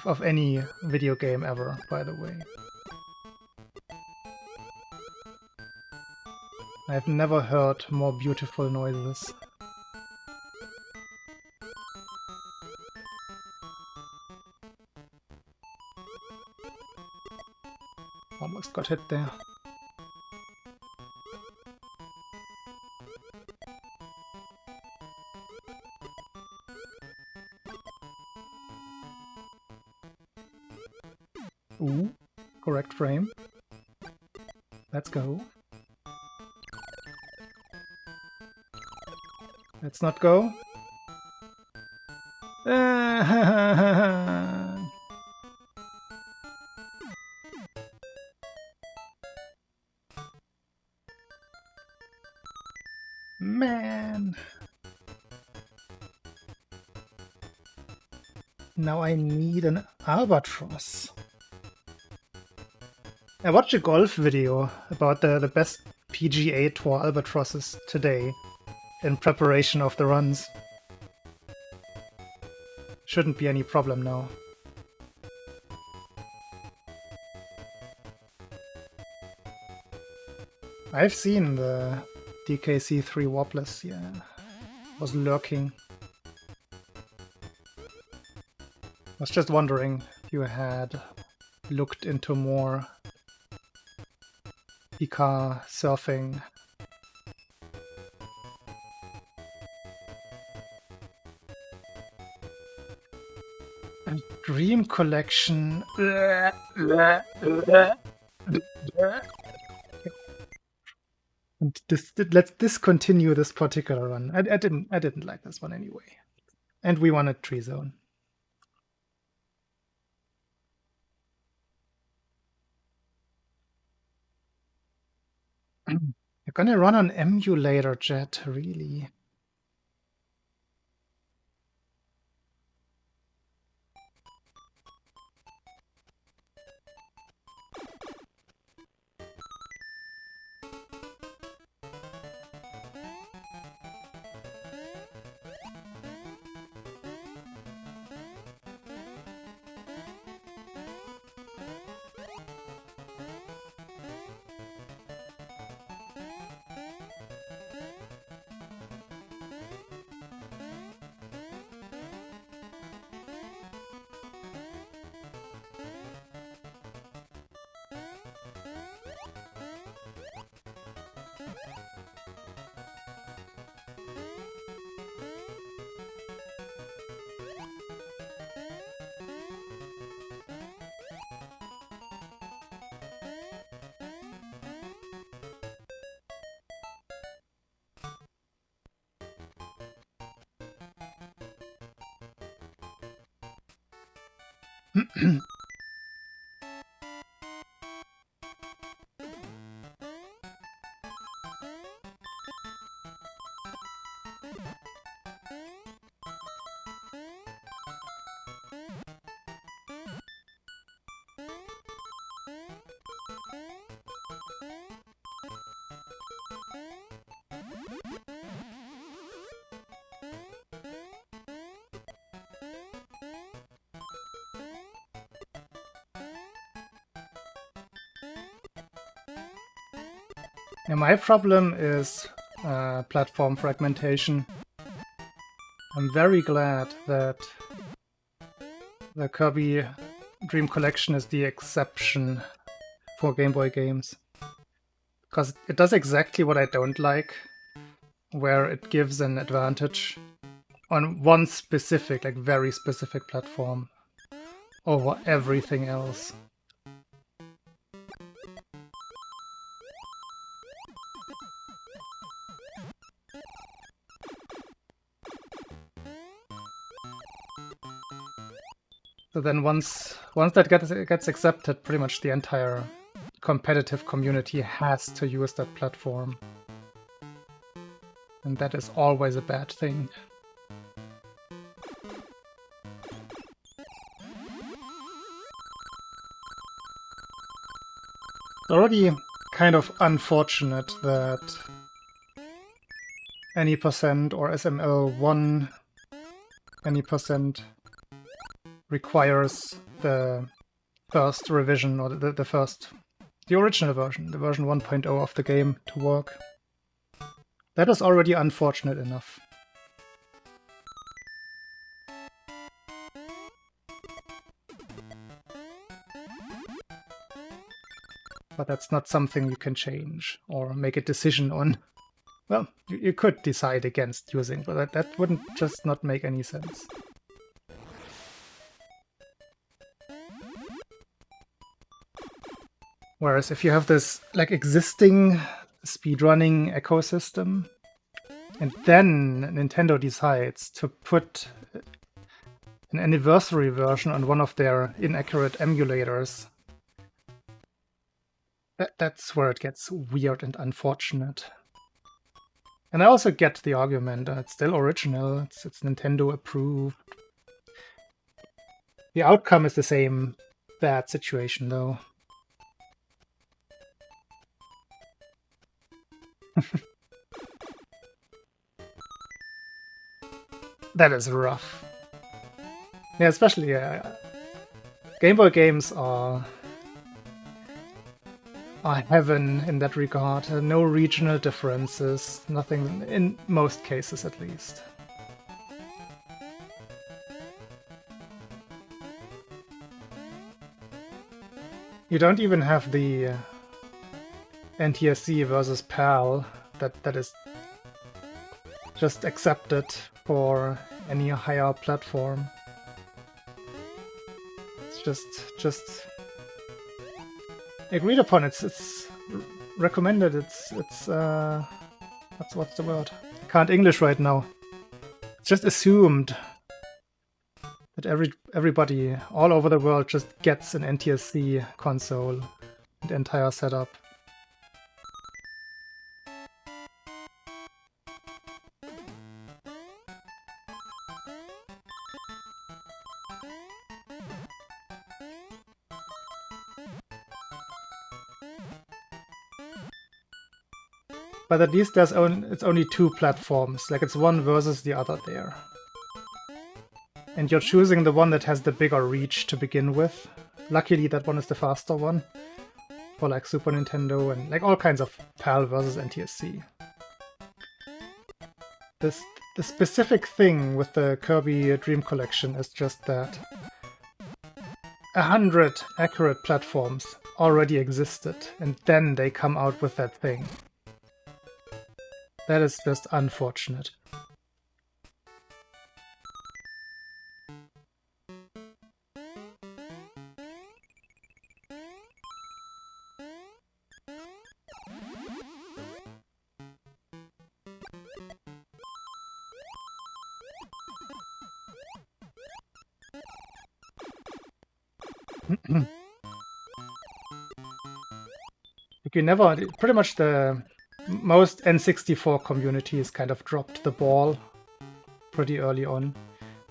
of any video game ever, by the way. I've never heard more beautiful noises. Almost got hit there. Ooh, correct frame. Let's go. Let's not go. Man. Now I need an albatross. I watched a golf video about the best PGA Tour albatrosses today in preparation of the runs. Shouldn't be any problem now. I've seen the DKC3 Wobblers, yeah. Was lurking. Was just wondering if you had looked into more PK surfing. And Dream Collection. And let's discontinue this particular run. I didn't like this one anyway. And we wanted Tree Zone. You're gonna run on emulator, Jet, really? Yeah, my problem is platform fragmentation. I'm very glad that the Kirby Dream Collection is the exception for Game Boy games. Because it does exactly what I don't like, where it gives an advantage on one specific, like very specific platform over everything else. So then once that gets accepted, pretty much the entire competitive community has to use that platform. And that is always a bad thing. It's already kind of unfortunate that any percent or SML1 any percent requires the first revision or the original version, the version 1.0 of the game to work. That is already unfortunate enough. but that's not something you can change or make a decision on. Well, you could decide against using, but that wouldn't just not make any sense. Whereas if you have this like existing speedrunning ecosystem, and then Nintendo decides to put an anniversary version on one of their inaccurate emulators, that's where it gets weird and unfortunate. And I also get the argument that it's still original, it's Nintendo approved. The outcome is the same bad situation though. That is rough. Yeah, especially Game Boy games are heaven in that regard. No regional differences, nothing, in most cases at least. You don't even have the NTSC versus PAL that is just accepted for any higher platform. It's just agreed upon. It's recommended. It's what's the word? I can't English right now. It's just assumed that everybody all over the world just gets an NTSC console, the entire setup. But at least it's only two platforms, like it's one versus the other there. And you're choosing the one that has the bigger reach to begin with. Luckily that one is the faster one. For like Super Nintendo and like all kinds of PAL versus NTSC. The specific thing with the Kirby Dream Collection is just that 100 accurate platforms already existed, and then they come out with that thing. That is just unfortunate. You never, pretty much most N64 communities kind of dropped the ball pretty early on,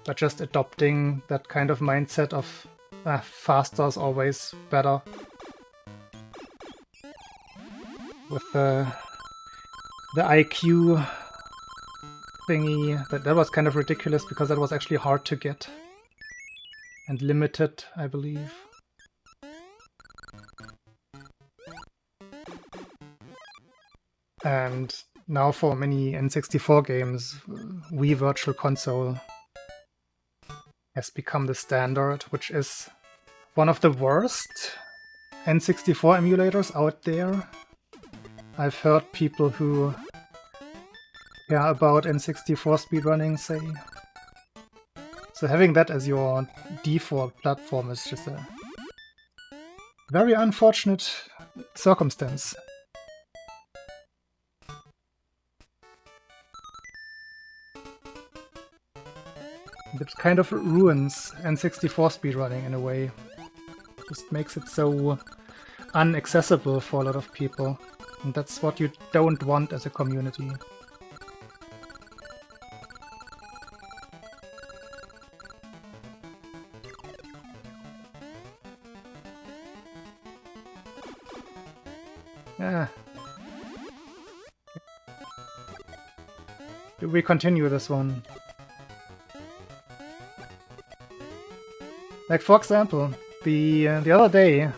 but just adopting that kind of mindset of faster is always better. With the IQ thingy, that was kind of ridiculous because that was actually hard to get and limited, I believe. And now for many N64 games, Wii Virtual Console has become the standard, which is one of the worst N64 emulators out there. I've heard people who care about N64 speedrunning say. So having that as your default platform is just a very unfortunate circumstance. It kind of ruins N64 speedrunning in a way. Just makes it so inaccessible for a lot of people. And that's what you don't want as a community. Yeah. Do we continue this one? Like, for example, the other day